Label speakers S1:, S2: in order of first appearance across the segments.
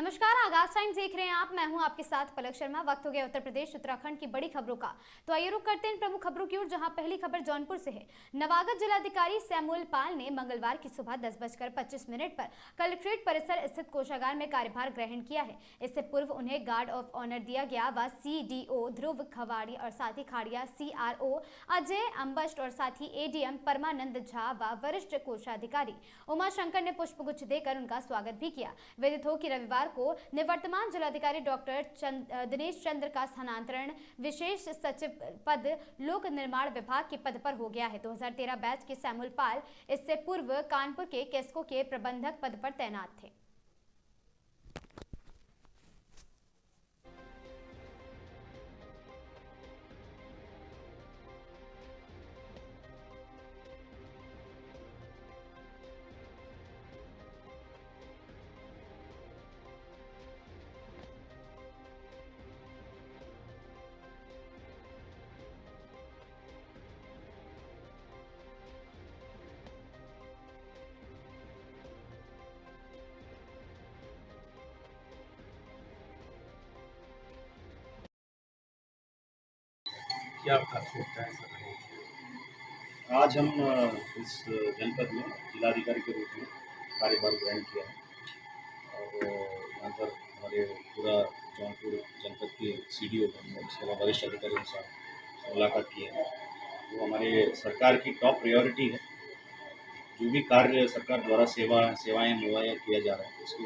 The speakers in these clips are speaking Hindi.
S1: नमस्कार, आगाज टाइम्स देख रहे हैं आप। मैं हूं आपके साथ पलक शर्मा। वक्त हो गया उत्तर प्रदेश उत्तराखंड की बड़ी खबरों का। तो आइए रुक करते हैं प्रमुख खबरों की ओर, जहां पहली खबर जौनपुर से है। नवागत जिलाधिकारी सैमुअल पाल ने मंगलवार की सुबह 10:25 पर कलेक्ट्रेट परिसर स्थित कोषागार में कार्यभार ग्रहण किया है। इससे पूर्व उन्हें गार्ड ऑफ ऑनर दिया गया व CDO ध्रुव खवाड़ी और साथ ही खाड़िया CRO अजय अम्बस्ट और साथ ही ADM परमानंद झा व वरिष्ठ कोषाधिकारी उमा शंकर ने पुष्पगुच्छ देकर उनका स्वागत भी किया। विदित हो कि रविवार को निवर्तमान जिलाधिकारी डॉक्टर दिनेश चंद्र का स्थानांतरण विशेष सचिव पद लोक निर्माण विभाग के पद पर हो गया है। 2013 बैच के सैमुअल पाल इससे पूर्व कानपुर के केस्को के प्रबंधक पद पर तैनात थे।
S2: क्या खास होता है सर?
S3: आज हम इस जनपद में जिलाधिकारी के रूप में कार्यभार ग्रहण किया है और यहाँ पर हमारे पूरा जौनपुर जनपद के CDO और इसके अलावा वरिष्ठ अधिकारियों के साथ मुलाकात की है। वो हमारे सरकार की टॉप प्रायोरिटी है। जो भी कार्य सरकार द्वारा सेवाएं मुहैया किया जा रहा है उसको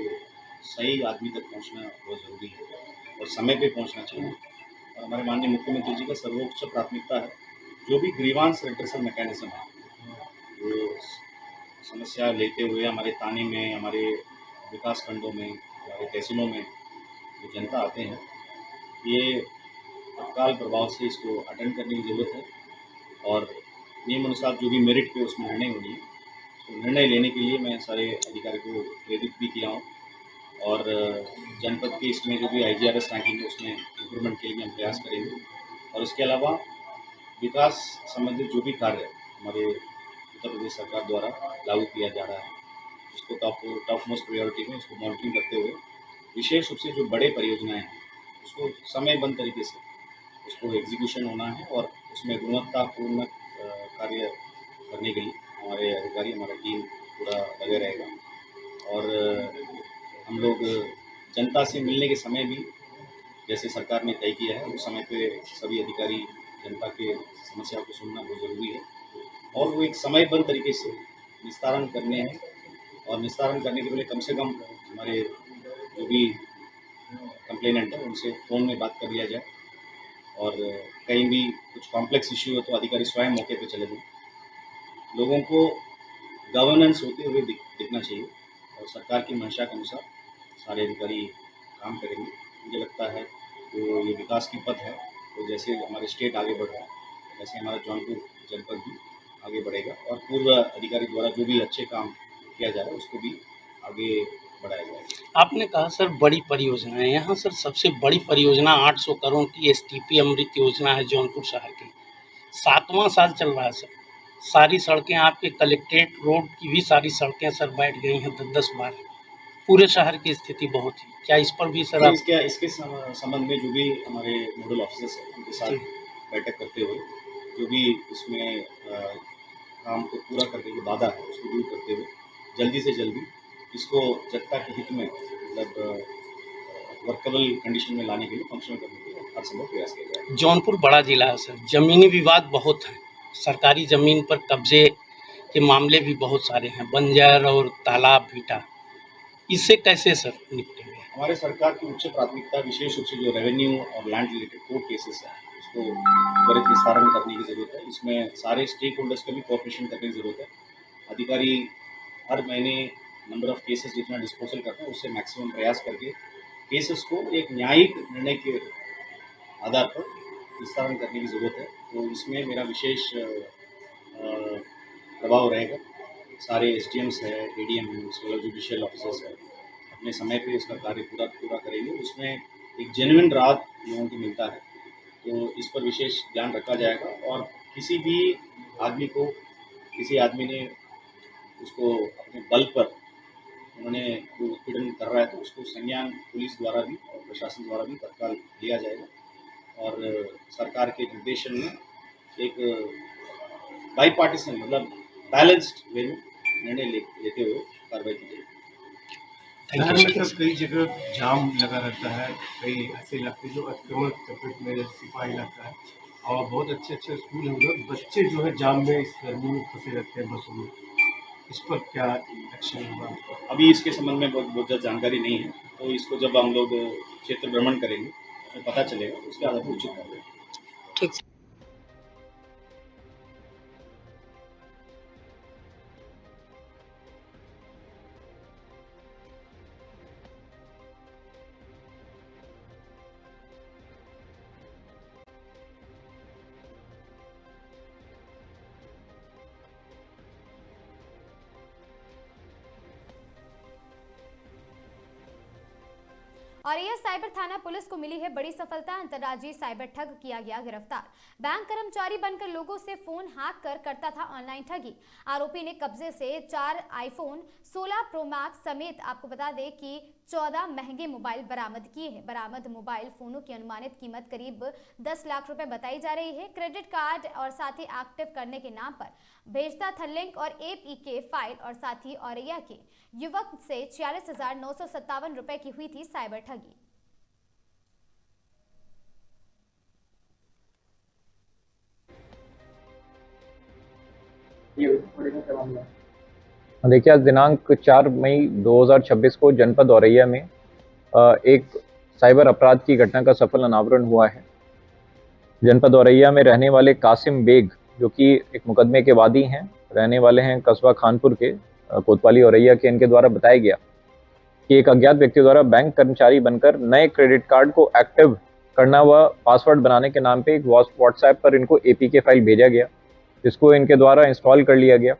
S3: सही आदमी तक पहुँचना बहुत ज़रूरी है और समय पे पहुँचना चाहिए। और हमारे माननीय मुख्यमंत्री जी का सर्वोच्च प्राथमिकता है जो भी ग्रीवांस रिड्रेसल मैकेनिज्म है, वो समस्या लेते हुए हमारे ताने में, हमारे विकास खंडों में, हमारे तहसीलों में जो जनता आते हैं, ये तत्काल प्रभाव से इसको अटेंड करने की ज़रूरत है और नियम अनुसार जो भी मेरिट पे उसमें निर्णय होनी है, तो निर्णय लेने के लिए मैं सारे अधिकारी को प्रेरित भी किया हूँ और जनपद के इसमें जो भी IGRS रैंकिंग है उसमें इम्प्रूवमेंट के लिए हम प्रयास करेंगे। और इसके अलावा विकास संबंधित जो भी कार्य हमारे उत्तर प्रदेश सरकार द्वारा लागू किया जा रहा है उसको टॉप मोस्ट प्रायोरिटी में उसको मॉनिटरिंग करते हुए विशेष रूप से जो बड़े परियोजनाएं हैं उसको समयबद्ध तरीके से उसको एग्जीक्यूशन होना है और उसमें गुणवत्तापूर्ण कार्य करने के लिए हमारे अधिकारी, हमारा टीम पूरा लगे रहेगा। और हम लोग जनता से मिलने के समय भी जैसे सरकार ने तय किया है उस समय पे सभी अधिकारी जनता के समस्या को सुनना बहुत ज़रूरी है और वो एक समयबद्ध तरीके से निस्तारण करने हैं और निस्तारण करने के पहले कम से कम हमारे जो भी कंप्लेनेंट है उनसे फ़ोन में बात कर लिया जाए और कहीं भी कुछ कॉम्प्लेक्स इश्यू है तो अधिकारी स्वयं मौके पे चले जाएं। लोगों को गवर्नेंस होते हुए दिखना चाहिए और सरकार की मंशा के अनुसार सारे अधिकारी काम करेंगे। मुझे लगता है तो ये विकास की पथ है, तो जैसे हमारे स्टेट आगे बढ़ रहा है वैसे हमारा जौनपुर जनपद भी आगे बढ़ेगा और पूर्व अधिकारी द्वारा जो भी अच्छे काम किया जा रहा है उसको भी आगे बढ़ाया जाएगा।
S2: आपने कहा सर बड़ी परियोजना है यहाँ सर, सबसे बड़ी परियोजना 800 करोड़ की STP अमृत योजना है जौनपुर शहर की। 7वां साल चल रहा है सर। सारी सड़कें आपके कलेक्ट्रेट रोड की भी सारी सड़कें सर बैठ गई हैं 10-10 बार। पूरे शहर की स्थिति बहुत ही, क्या इस पर भी सर आप
S3: इसके संबंध में जो भी हमारे नोडल ऑफिसर्स हैं उनके साथ बैठक करते हुए जो भी इसमें काम को पूरा करने की बाधा है उसको दूर करते हुए जल्दी से जल्दी इसको जनता के हित में मतलब वर्केबल कंडीशन में लाने के लिए, फंक्शनल करने के लिए हर संभव प्रयास किया जाए।
S2: जौनपुर बड़ा जिला है सर, जमीनी विवाद बहुत है, सरकारी जमीन पर कब्जे के मामले भी बहुत सारे हैं, बंजर और तालाब भीटा, इससे कैसे सर निपटेंगे?
S3: हमारे सरकार की उच्च प्राथमिकता विशेष रूप से जो रेवेन्यू और लैंड रिलेटेड कोर्ट केसेस है उसको त्वरित निस्तारण करने की ज़रूरत है। इसमें सारे स्टेक होल्डर्स का भी कोऑपरेशन करने की ज़रूरत है। अधिकारी हर महीने नंबर ऑफ़ केसेस जितना डिस्पोजल करते हैं उससे मैक्सिमम प्रयास करके केसेस को एक न्यायिक निर्णय के आधार पर निस्तारण करने की ज़रूरत है। तो इसमें मेरा विशेष प्रभाव रहेगा। सारे SDMs है, ADM है, उसके अलावा जुडिशियल ऑफिसर्स है, अपने समय पे इसका कार्य पूरा करेंगे। उसमें एक जेन्युइन राहत लोगों को मिलता है तो इस पर विशेष ध्यान रखा जाएगा और किसी भी आदमी को किसी आदमी ने उसको अपने बल पर उन्होंने जो उत्पीड़न कर रहा है तो उसको संज्ञान पुलिस द्वारा भी और प्रशासन द्वारा भी तत्काल लिया जाएगा और सरकार के निर्देशन में एक बाई पार्टीसन मतलब बैलेंस्ड वे में निर्णय लेते हुए कार्रवाई की जाएगी।
S4: प्रधानमंत्री सर, कई जगह जाम लगा रहता है, कई ऐसे इलाके जो अतिक्रमण चपेट में जैसे सिपाही इलाका है और बहुत अच्छे अच्छे स्कूल हैं उधर, बच्चे जो है जाम में इस गर्मी में फंसे रहते हैं बसों में, इस पर क्या एक्शन होगा?
S3: अभी इसके संबंध में बहुत ज़्यादा जानकारी नहीं है, तो इसको जब हम लोग क्षेत्र भ्रमण करेंगे तो पता चलेगा, उसके आधार पर उचित कार्रवाई।
S1: और यह साइबर थाना पुलिस को मिली है बड़ी सफलता। अंतर्राज्यीय साइबर ठग किया गया गिरफ्तार। बैंक कर्मचारी बनकर लोगों से फोन हैक कर करता था ऑनलाइन ठगी। आरोपी ने कब्जे से 4 आईफोन 16 प्रो मैक्स समेत आपको बता दें कि 14 महंगे मोबाइल बरामद किए हैं। बरामद मोबाइल फोनों की अनुमानित कीमत करीब 10 लाख रुपए बताई जा रही है। क्रेडिट कार्ड और साथ ही एक्टिव करने के नाम पर भेजता था लिंक और APK फाइल और साथ ही औरैया के युवक से 46,957 रुपए की हुई थी साइबर ठगी।
S5: देखिए, आज दिनांक 4 मई 2026 को जनपद औरैया में एक साइबर अपराध की घटना का सफल अनावरण हुआ है। जनपद औरैया में रहने वाले कासिम बेग, जो कि एक मुकदमे के वादी हैं, रहने वाले हैं कस्बा खानपुर के, कोतवाली औरैया के, इनके द्वारा बताया गया कि एक अज्ञात व्यक्ति द्वारा बैंक कर्मचारी बनकर नए क्रेडिट कार्ड को एक्टिव करना व पासवर्ड बनाने के नाम पे एक व्हाट्सएप पर इनको APK फाइल भेजा गया, जिसको इनके द्वारा इंस्टॉल कर लिया गया।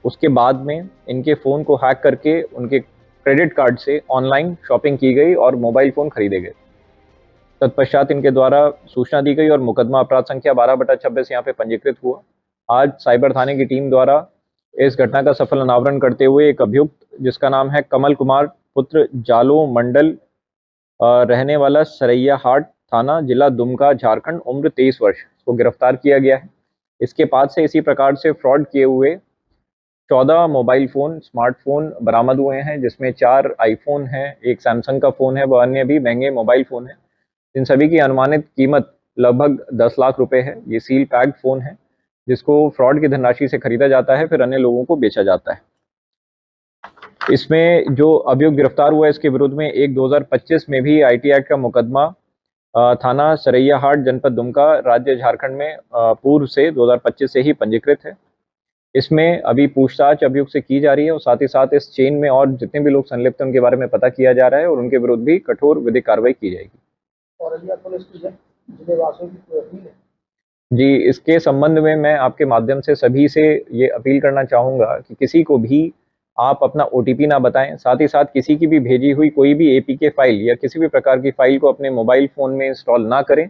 S5: उसके बाद में इनके फ़ोन को हैक करके उनके क्रेडिट कार्ड से ऑनलाइन शॉपिंग की गई और मोबाइल फ़ोन खरीदे गए। तत्पश्चात इनके द्वारा सूचना दी गई और मुकदमा अपराध संख्या 12/26 यहाँ पे पंजीकृत हुआ। आज साइबर थाने की टीम द्वारा इस घटना का सफल अनावरण करते हुए एक अभियुक्त, जिसका नाम है कमल कुमार पुत्र जालो मंडल, रहने वाला सरैया हाट थाना, जिला दुमका, झारखंड, उम्र 23 वर्ष, को गिरफ्तार किया गया है। इसके पास से इसी प्रकार से फ्रॉड किए हुए 14 मोबाइल फ़ोन, स्मार्टफोन बरामद हुए हैं, जिसमें 4 आईफोन हैं, एक सैमसंग का फ़ोन है व अन्य भी महंगे मोबाइल फ़ोन हैं। इन सभी की अनुमानित कीमत लगभग 10 लाख रुपए है। ये सील पैक्ड फ़ोन है, जिसको फ्रॉड की धनराशि से खरीदा जाता है, फिर अन्य लोगों को बेचा जाता है। इसमें जो अभियुक्त गिरफ्तार हुआ है, इसके विरुद्ध में एक 2025 में भी IT एक्ट का मुकदमा थाना सरैया हाट, जनपद दुमका, राज्य झारखंड में पूर्व से 2025 से ही पंजीकृत है। इसमें अभी पूछताछ अभियुक्त से की जा रही है और साथ ही साथ इस चेन में और जितने भी लोग संलिप्त हैं उनके बारे में पता किया जा रहा है और उनके विरुद्ध भी कठोर विधिक कार्रवाई की जाएगी।
S6: औरैया पुलिस की जिलेवासियों की कोई अपील है?
S5: जी, इसके संबंध में मैं आपके माध्यम से सभी से ये अपील करना चाहूँगा कि किसी को भी आप अपना OTP ना बताएं। साथ ही साथ किसी की भी भेजी हुई कोई भी APK फाइल या किसी भी प्रकार की फाइल को अपने मोबाइल फ़ोन में इंस्टॉल ना करें।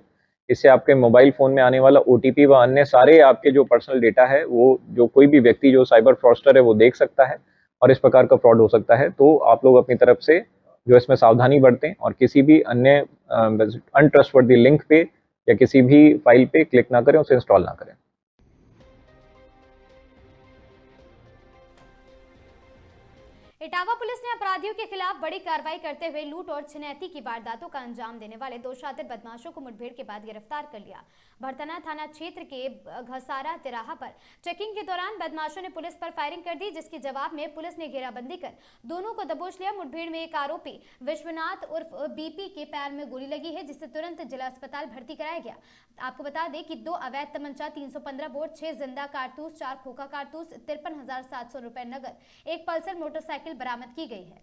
S5: इससे आपके मोबाइल फ़ोन में आने वाला OTP व अन्य सारे आपके जो पर्सनल डेटा है, वो जो कोई भी व्यक्ति जो साइबर फ्रॉडस्टर है वो देख सकता है और इस प्रकार का फ्रॉड हो सकता है। तो आप लोग अपनी तरफ से जो इसमें सावधानी बरतें और किसी भी अन्य अनट्रस्टवर्दी लिंक पे या किसी भी फाइल पे क्लिक ना करें, उसे इंस्टॉल ना करें।
S1: इटावा पुलिस ने अपराधियों के खिलाफ बड़ी कार्रवाई करते हुए लूट और छिनैती की वारदातों का अंजाम देने वाले 2 शातिर बदमाशों को मुठभेड़ के बाद गिरफ्तार कर लिया। भरतना थाना क्षेत्र के घसारा तिराहा पर चेकिंग के दौरान बदमाशों ने पुलिस पर फायरिंग कर दी, जिसके जवाब में पुलिस ने घेराबंदी कर दोनों को दबोच लिया। मुठभेड़ में एक आरोपी विश्वनाथ उर्फ BP के पैर में गोली लगी है, जिसे तुरंत जिला अस्पताल भर्ती कराया गया। आपको बता दें कि 2 अवैध तमंचा, 315 बोर, 6 जिंदा कारतूस, 4 खोखा कारतूस, 53,700 रुपए नगद, एक पल्सर मोटरसाइकिल बरामद की गई है।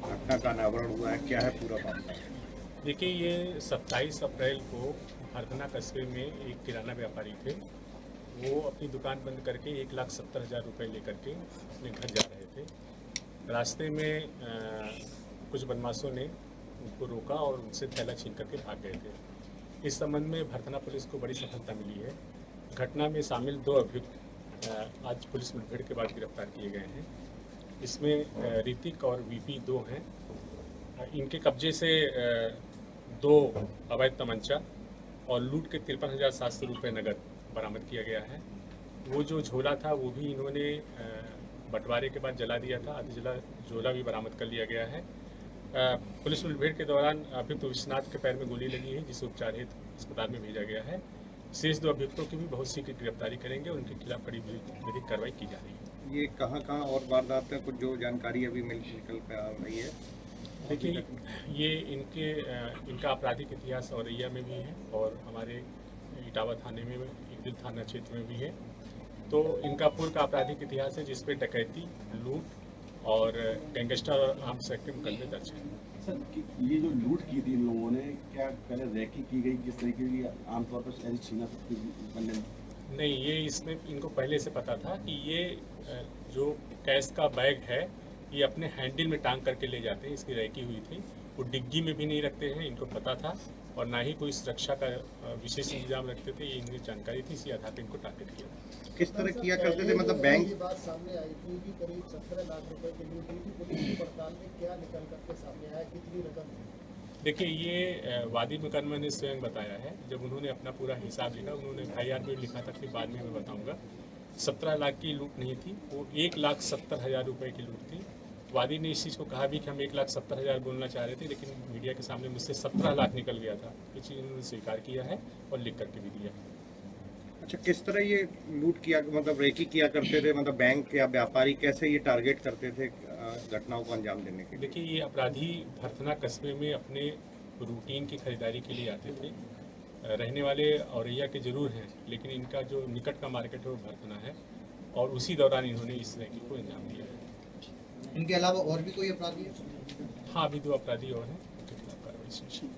S4: घटना का अनावरण हुआ है, क्या है पूरा मामला?
S7: देखिए, ये 27 अप्रैल को भरतना कस्बे में एक किराना व्यापारी थे वो अपनी दुकान बंद करके 1,70,000 रुपये लेकर के अपने घर जा रहे थे। रास्ते में कुछ बदमाशों ने उनको रोका और उनसे थैला छीन करके भाग गए थे। इस संबंध में भरथना पुलिस को बड़ी सफलता मिली है। घटना में शामिल 2 अभियुक्त आज पुलिस मुठभेड़ के बाद गिरफ्तार किए गए हैं। इसमें ऋतिक और वीपी 2 हैं। इनके कब्जे से 2 अवैध तमंचा और लूट के 53,700 रुपये नकद बरामद किया गया है। वो जो झोला था वो भी इन्होंने बंटवारे के बाद जला दिया था। आधी जला झोला भी बरामद कर लिया गया है। पुलिस मुठभेड़ के दौरान अभियुक्त विश्वनाथ के पैर में गोली लगी है, जिसे उपचार हेतु अस्पताल में भेजा गया है। शेष 2 अभियुक्तों की भी बहुत शीघ्र गिरफ्तारी करेंगे। उनके खिलाफ कड़ी विधिक कार्रवाई की जा रही है।
S8: ये कहाँ और वारदात है, कुछ जो जानकारी अभी निकल कर आ रही है?
S7: देखिए, ये इनका आपराधिक इतिहास औरैया में भी है और हमारे इटावा थाने में, इकदिल थाना क्षेत्र में भी है। तो इनका पूर्व का आपराधिक इतिहास है, जिसपे डकैती, लूट और गैंगस्टर और आर्म्स एक्ट के मुकदमे दर्ज हैं।
S9: सर, ये जो लूट की थी इन लोगों ने, क्या पहले रैकी की गई, किस तरीके की आमतौर पर ऐसी छीना बनने में?
S7: नहीं, ये इसमें इनको पहले से पता था कि ये जो कैश का बैग है ये अपने हैंडल में टांग करके ले जाते हैं। इसकी रैकी हुई थी। वो डिग्गी में भी नहीं रखते हैं, इनको पता था, और ना ही कोई सुरक्षा का विशेष इंतजाम रखते थे। ये इनकी जानकारी थी, इसी आधार पर इनको टारगेट किया।
S8: किस तरह किया करते थे, मतलब बैंक?
S6: बात सामने आई थी कि करीब 17 लाख रुपए की लूट हुई थी। पुलिस की पड़ताल में क्या निकल करके सामने आया, कितनी रकम?
S7: देखिए, ये वादी मुकदमा ने स्वयं बताया है। जब उन्होंने अपना पूरा हिसाब लिखा, उन्होंने FIR में लिखा था कि बाद में मैं बताऊंगा। 17 लाख की लूट नहीं थी, वो 1,70,000 रुपये की लूट थी। वादी ने इस चीज़ को कहा भी कि हम 1,70,000 बोलना चाह रहे थे, लेकिन मीडिया के सामने मुझसे 17 लाख निकल गया था। ये चीज़ उन्होंने स्वीकार किया है और लिख करके भी दिया।
S8: अच्छा, किस तरह ये लूट किया, मतलब रेकी किया करते थे, मतलब बैंक या व्यापारी कैसे ये टारगेट करते थे घटनाओं को अंजाम देने के लिए?
S7: देखिए, ये अपराधी भरथना कस्बे में अपने रूटीन की खरीदारी के लिए आते थे। रहने वाले औरैया के जरूर हैं, लेकिन इनका जो निकट का मार्केट है वो भरथना है, और उसी दौरान इन्होंने इस रैकी को अंजाम दिया है।
S6: इनके अलावा और भी कोई अपराधी है?
S7: हाँ, अभी 2 अपराधी और हैं, उनके खिलाफ कार्रवाई शेष है।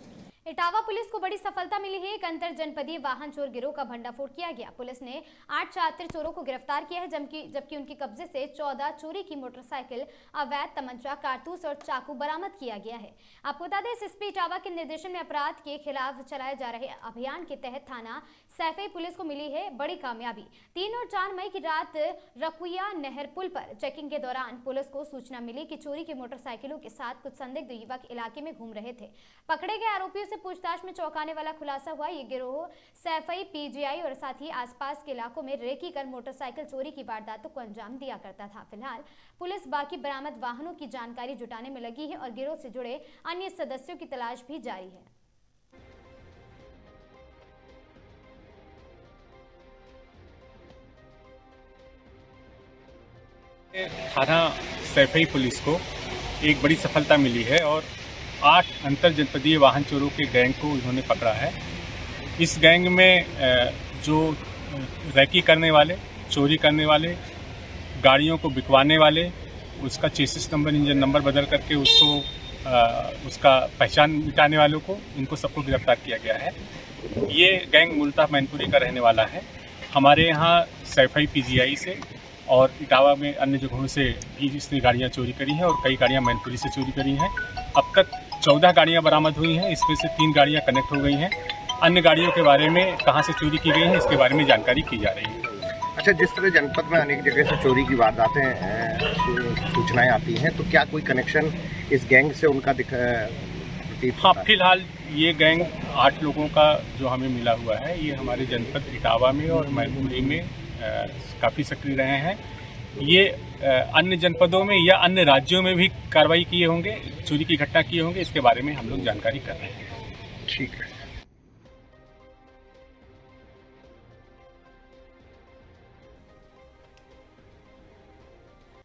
S1: इटावा पुलिस को बड़ी सफलता मिली है। एक अंतर जनपदीय वाहन चोर गिरोह का भंडाफोड़ किया गया। पुलिस ने 8 शातिर चोरों को गिरफ्तार किया है, जबकि उनके कब्जे से 14 चोरी की मोटरसाइकिल, अवैध तमंचा, कारतूस और चाकू बरामद किया गया है। आपको बता दें, एसएसपी इटावा के निर्देशन में अपराध के खिलाफ चलाए जा रहे अभियान के तहत थाना सैफई पुलिस को मिली है बड़ी कामयाबी। 3 और 4 मई की रात रकुया नहर पुल पर चेकिंग के दौरान पुलिस को सूचना मिली कि चोरी की मोटरसाइकिलों के साथ कुछ संदिग्ध युवक इलाके में घूम रहे थे। पकड़े गए आरोपियों से पूछताछ में चौंकाने वाला खुलासा हुआ। ये गिरोह सैफई, पीजीआई और साथ ही आसपास के इलाकों में रेकी कर मोटरसाइकिल चोरी की वारदातों को अंजाम दिया करता था। फिलहाल पुलिस बाकी बरामद वाहनों की जानकारी जुटाने में लगी है और गिरोह से जुड़े अन्य सदस्यों की तलाश भी जारी है।
S7: थाना सैफई पुलिस को एक बड़ी सफलता मिली है और 8 अंतर जनपदीय वाहन चोरों के गैंग को उन्होंने पकड़ा है। इस गैंग में जो रैकी करने वाले, चोरी करने वाले, गाड़ियों को बिकवाने वाले, उसका चेसिस नंबर, इंजन नंबर बदल करके उसका पहचान मिटाने वालों को, इनको सबको गिरफ्तार किया गया है। ये गैंग मूलतः मैनपुरी का रहने वाला है। हमारे यहाँ सैफई पीजीआई से और इटावा में अन्य जगहों से भी इसने गाड़ियाँ चोरी करी हैं और कई गाड़ियाँ मैनपुरी से चोरी करी हैं। अब तक 14 गाड़ियाँ बरामद हुई हैं, इसमें से 3 गाड़ियाँ कनेक्ट हो गई हैं। अन्य गाड़ियों के बारे में कहां से चोरी की गई है, इसके बारे में जानकारी की जा रही है।
S8: अच्छा, जिस तरह जनपद में अनेक जगह से चोरी की वारदातें सूचनाएं आती हैं, तो क्या कोई कनेक्शन इस गैंग से उनका
S7: हाँ, फिलहाल ये गैंग 8 लोगों का जो हमें मिला हुआ है, ये हमारे जनपद इटावा में और मैनपुरी में काफ़ी सक्रिय रहे हैं। ये अन्य जनपदों में या अन्य राज्यों में भी कार्रवाई किए होंगे, चोरी की घटना किए होंगे, इसके बारे में हम लोग जानकारी कर रहे हैं।
S8: ठीक है।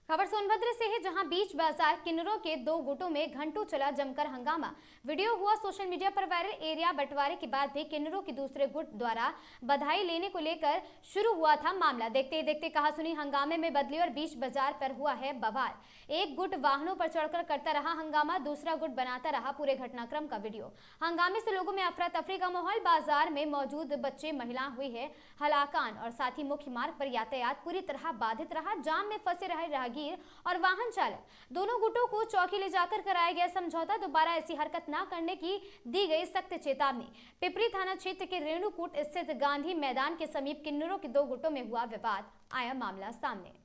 S1: खबर सोनभद्र से है, जहां बीच बाजार किन्नरों के दो गुटों में घंटों चला जमकर हंगामा। वीडियो हुआ सोशल मीडिया पर वायरल। एरिया बंटवारे के बाद भी किन्नरों के दूसरे गुट द्वारा बधाई लेने को लेकर शुरू हुआ था मामला। देखते ही देखते कहासुनी हंगामे में बदली और बीच बाजार पर हुआ है बवाल। एक गुट वाहनों पर चढ़कर करता रहा हंगामा, दूसरा गुट बनाता रहा पूरे घटनाक्रम का वीडियो। हंगामे से लोगों में अफरा तफरी का माहौल। बाजार में मौजूद बच्चे, महिला हुई है हलाकान और साथ ही मुख्य मार्ग पर यातायात पूरी तरह बाधित रहा। जाम में फंसे रहे राहगीर और वाहन चालक। दोनों गुटों को चौकी ले जाकर कराया गया समझौता। दोबारा ऐसी हरकत न करने की दी गई सख्त चेतावनी। पिपरी थाना क्षेत्र के रेणुकूट स्थित गांधी मैदान के समीप किन्नरों के दो गुटों में हुआ विवाद। आया मामला सामने।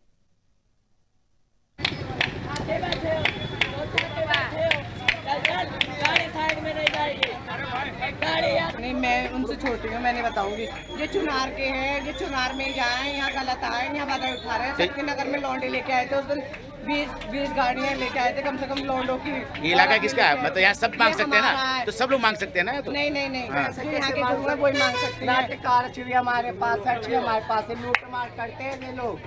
S10: नहीं, मैं उनसे छोटी हूँ, मैं नहीं बताऊंगी। ये चुनार के हैं, ये चुनार में जाए, यहाँ गलत आए, यहाँ बाधा उठा रहे हैं। शक्ति नगर में लौंडे लेके आए थे उस दिन 20 गाड़ियाँ लेके आए थे कम से कम लौंडों की।
S11: ये इलाका किसका है? मतलब यहाँ सब मांग सकते हैं ना, तो सब लोग मांग सकते हैं ना। तो
S10: नहीं नहीं नहीं, जो यहाँ के लोग हैं वही मांग सकते हैं। कार छिड़ी हमारे पास है, हमारे पास है, लूट मार करते हैं ये लोग,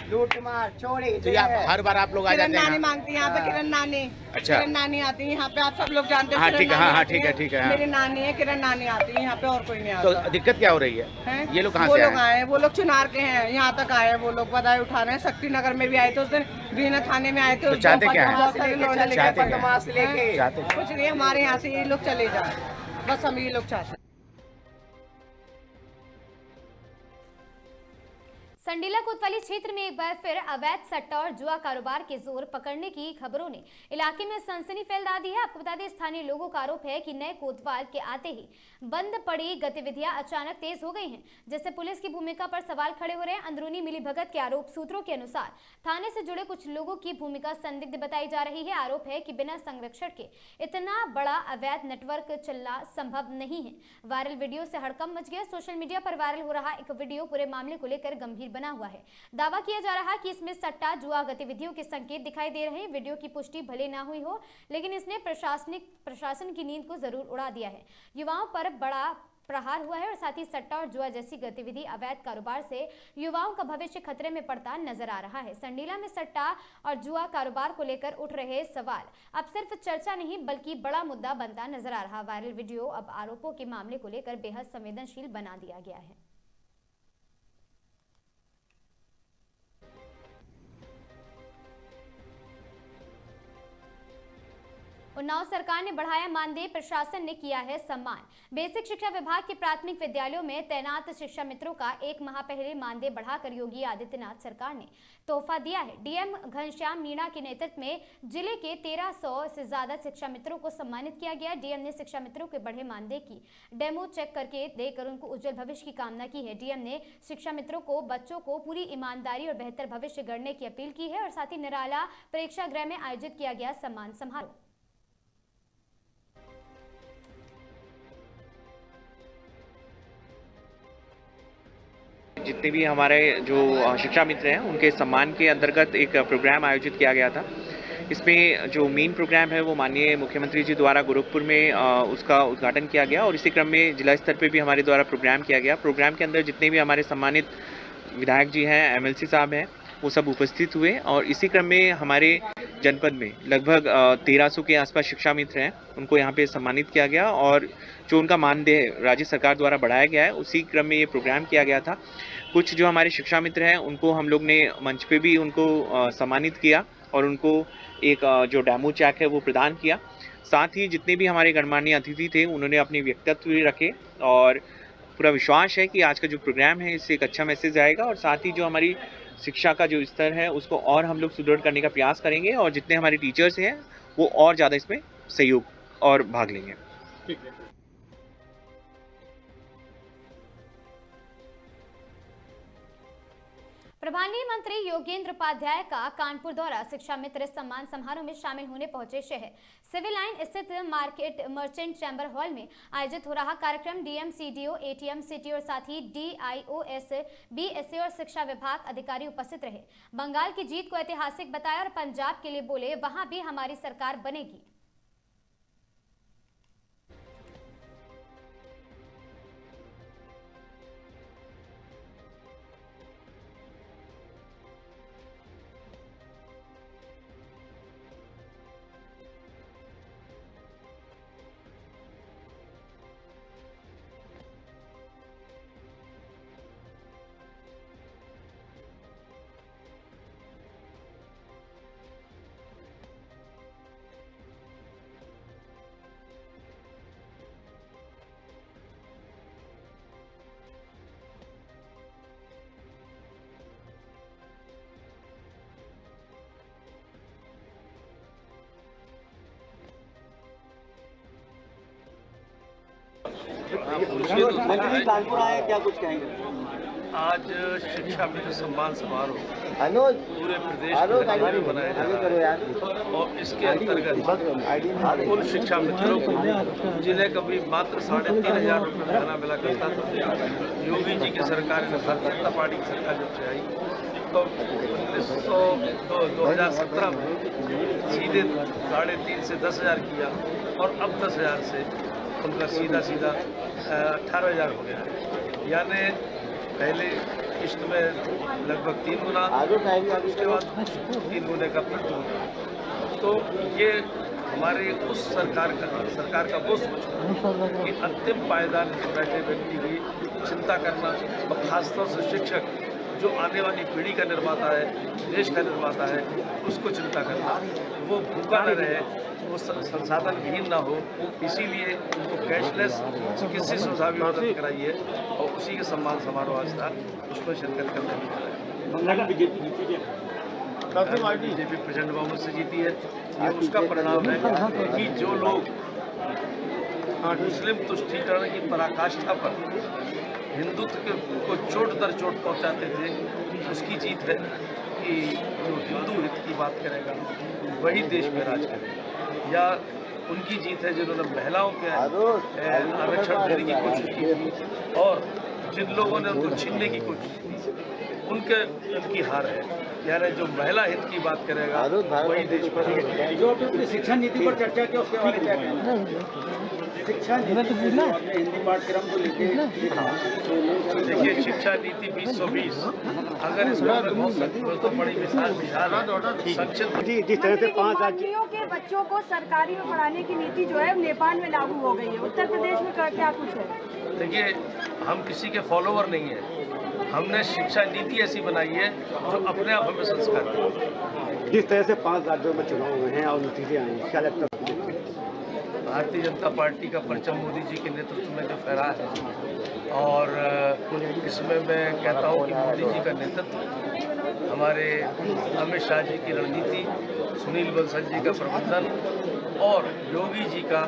S10: लूट मार चोरी।
S11: तो यहाँ हर बार आप लोग आ जाते हैं?
S10: नानी मांगती है यहाँ पे, किरण नानी।
S11: अच्छा,
S10: किरण नानी आती है यहाँ पे, आप सब लोग जानते हैं।
S11: हाँ ठीक है, हाँ ठीक है ठीक है।
S10: मेरी नानी है, किरण नानी आती है यहाँ पे, और कोई नहीं आता।
S11: तो दिक्कत क्या हो रही है? ये लोग कहाँ से आए?
S10: वो लोग चुनार के हैं, यहाँ तक आए हैं वो लोग, बधाई उठा रहे हैं। शक्ति नगर में भी आए थे उस दिन, बीना थाने में आए थे।
S11: तो चाहते क्या है?
S10: कुछ नहीं, हमारे यहाँ से ये लोग चले जाए, बस हम ये लोग चाहते हैं।
S1: संडीला कोतवाली क्षेत्र में एक बार फिर अवैध सट्टा और जुआ कारोबार के जोर पकड़ने की खबरों ने इलाके में सनसनी फैला दी है। आपको बता दें, स्थानीय लोगों का आरोप है कि नए कोतवाल के आते ही बंद पड़ी गतिविधियां अचानक तेज हो गई हैं, जिससे पुलिस की भूमिका पर सवाल खड़े हो रहे हैं। अंदरूनी मिलीभगत के आरोप सूत्रों के अनुसार थाने से जुड़े कुछ लोगों की भूमिका संदिग्ध बताई जा रही है। आरोप है कि बिना संरक्षण के इतना बड़ा अवैध नेटवर्क चलना संभव नहीं है। वायरल वीडियो से हड़कंप मच गया। सोशल मीडिया पर वायरल हो रहा एक वीडियो पूरे मामले को लेकर गंभीर बना हुआ है। दावा किया जा रहा है कि इसमें सट्टा जुआ गतिविधियों के संकेत दिखाई दे रहे हैं। वीडियो की पुष्टि भले ना हुई हो, लेकिन इसने प्रशासन की नींद को जरूर उड़ा दिया है। युवाओं पर बड़ा प्रहार हुआ है और साथ ही सट्टा और जुआ जैसी गतिविधि, अवैध कारोबार से युवाओं का भविष्य खतरे में पड़ता नजर आ रहा है। संडीला में सट्टा और जुआ कारोबार को लेकर उठ रहे सवाल अब सिर्फ चर्चा नहीं बल्कि बड़ा मुद्दा बनता नजर आ रहा। वायरल वीडियो अब आरोपों के मामले को लेकर बेहद संवेदनशील बना दिया गया है। उन्नाव सरकार ने बढ़ाया मानदेय, प्रशासन ने किया है सम्मान। बेसिक शिक्षा विभाग के प्राथमिक विद्यालयों में तैनात शिक्षा मित्रों का 1 माह पहले मानदेय बढ़ाकर योगी आदित्यनाथ सरकार ने तोहफा दिया है। डीएम घनश्याम मीणा के नेतृत्व में जिले के 1300 से ज्यादा शिक्षा मित्रों को सम्मानित किया गया। डीएम ने शिक्षा मित्रों के बढ़े मानदेय की डेमो चेक करके देकर उनको उज्जवल भविष्य की कामना की है। डीएम ने शिक्षा मित्रों को बच्चों को पूरी ईमानदारी और बेहतर भविष्य गढ़ने की अपील की है और साथ ही निराला परीक्षागृह में आयोजित किया गया सम्मान समारोह।
S12: जितने भी हमारे जो शिक्षा मित्र हैं उनके सम्मान के अंतर्गत एक प्रोग्राम आयोजित किया गया था। इसमें जो मेन प्रोग्राम है वो माननीय मुख्यमंत्री जी द्वारा गोरखपुर में उसका उद्घाटन किया गया और इसी क्रम में जिला स्तर पे भी हमारे द्वारा प्रोग्राम किया गया। प्रोग्राम के अंदर जितने भी हमारे सम्मानित विधायक जी हैं, एमएलसी साहब हैं, वो सब उपस्थित हुए और इसी क्रम में हमारे जनपद में लगभग 1300 के आसपास शिक्षा मित्र हैं, उनको यहाँ पे सम्मानित किया गया और जो उनका मानदेय राज्य सरकार द्वारा बढ़ाया गया है उसी क्रम में ये प्रोग्राम किया गया था। कुछ जो हमारे शिक्षा मित्र हैं उनको हम लोग ने मंच पे भी उनको सम्मानित किया और उनको एक जो डेमो चेक है वो प्रदान किया। साथ ही जितने भी हमारे गणमान्य अतिथि थे उन्होंने अपने व्यक्तित्व रखे और पूरा विश्वास है कि आज का जो प्रोग्राम है इससे एक अच्छा मैसेज आएगा और साथ ही जो हमारी शिक्षा का जो स्तर है उसको और हम लोग सुदृढ़ करने का प्रयास करेंगे और जितने हमारे टीचर्स हैं वो और ज़्यादा इसमें सहयोग और भाग लेंगे।
S1: प्रभारी मंत्री योगेंद्र उपाध्याय का कानपुर दौरा। शिक्षा मित्र सम्मान समारोह में शामिल होने पहुंचे शहर सिविल लाइन स्थित मार्केट मर्चेंट चैम्बर हॉल में आयोजित हो रहा कार्यक्रम डीएम, सीडीओ, एटीएम, सिटी और साथ ही डीआईओएस, बीएसए और शिक्षा विभाग अधिकारी उपस्थित रहे। बंगाल की जीत को ऐतिहासिक बताया और पंजाब के लिए बोले वहां भी हमारी सरकार बनेगी।
S9: मंत्री जी कानपुर आए, क्या कुछ कहेंगे?
S13: आज शिक्षा मित्र सम्मान समारोह पूरे प्रदेश में मनाया जा रहा है और इसके अंतर्गत उन शिक्षा मित्रों को जिन्हें कभी मात्र 3,500 रुपये महीना मिला करता था, योगी जी की सरकार ने, भारतीय जनता पार्टी की सरकार जब से आई तो 2017 में सीधे 3,500 से 10,000 किया और अब 10,000 से उनका सीधा 18,000 हो गया है। यानी पहले किश्त में लगभग 3 गुना, उसके बाद 3 गुने का प्रति गुना। तो ये हमारे उस सरकार का वो सोच कि अंतिम पायदान में बैठे व्यक्ति की चिंता करना और खासतौर से शिक्षक जो आने वाली पीढ़ी का निर्माता है, देश का निर्माता है, उसको चिंता करना, वो भूखा न रहे, वो संसाधन विहीन ना हो, इसीलिए उनको कैशलेस चिकित्सीय सुविधा भी उपलब्ध कराई है और उसी के सम्मान समारोह आज था, उसमें शिरकत करने में बीजेपी प्रचंड बहुमत से जीती है। ये उसका परिणाम है कि जो लोग मुस्लिम तुष्टीकरण की पराकाष्ठा पर हिंदुत्व को चोट दर चोट पहुंचाते थे, उसकी जीत है कि जो हिंदू हित की बात करेगा वही देश में राज करेगा, या उनकी जीत है जिन्होंने महिलाओं के आरक्षण देने की कोशिश की थी और जिन लोगों ने उनको छीनने की कोशिश की, उनकी हार है। यानी जो महिला हित की बात करेगा वही देश पर।
S9: जो अपनी शिक्षा नीति पर चर्चा की उसके बारे में क्या कहना है? शिक्षा नीति हिंदी पाठ्यक्रम को लेकर
S13: देखिए, शिक्षा नीति 2020 अगर इसमें तो बड़ी विशाल संक्षिप्त
S9: जिस तरह से 5
S10: राज्यों के बच्चों को सरकारी में पढ़ाने की नीति जो है नेपाल में लागू हो गई है, उत्तर प्रदेश में क्या कुछ है?
S13: देखिए, हम किसी के फॉलोवर नहीं है, हमने शिक्षा नीति ऐसी बनाई है जो अपने आप हमें संस्कार दे।
S9: जिस तरह से 5 राज्यों में चुनाव हुए हैं और नतीजे आए हैं, क्या लगता है?
S13: भारतीय जनता पार्टी का परचम मोदी जी के नेतृत्व में जो फहरा है और इसमें मैं कहता हूँ कि मोदी जी का नेतृत्व, हमारे अमित शाह जी की रणनीति, सुनील बंसल जी का प्रबंधन और योगी जी का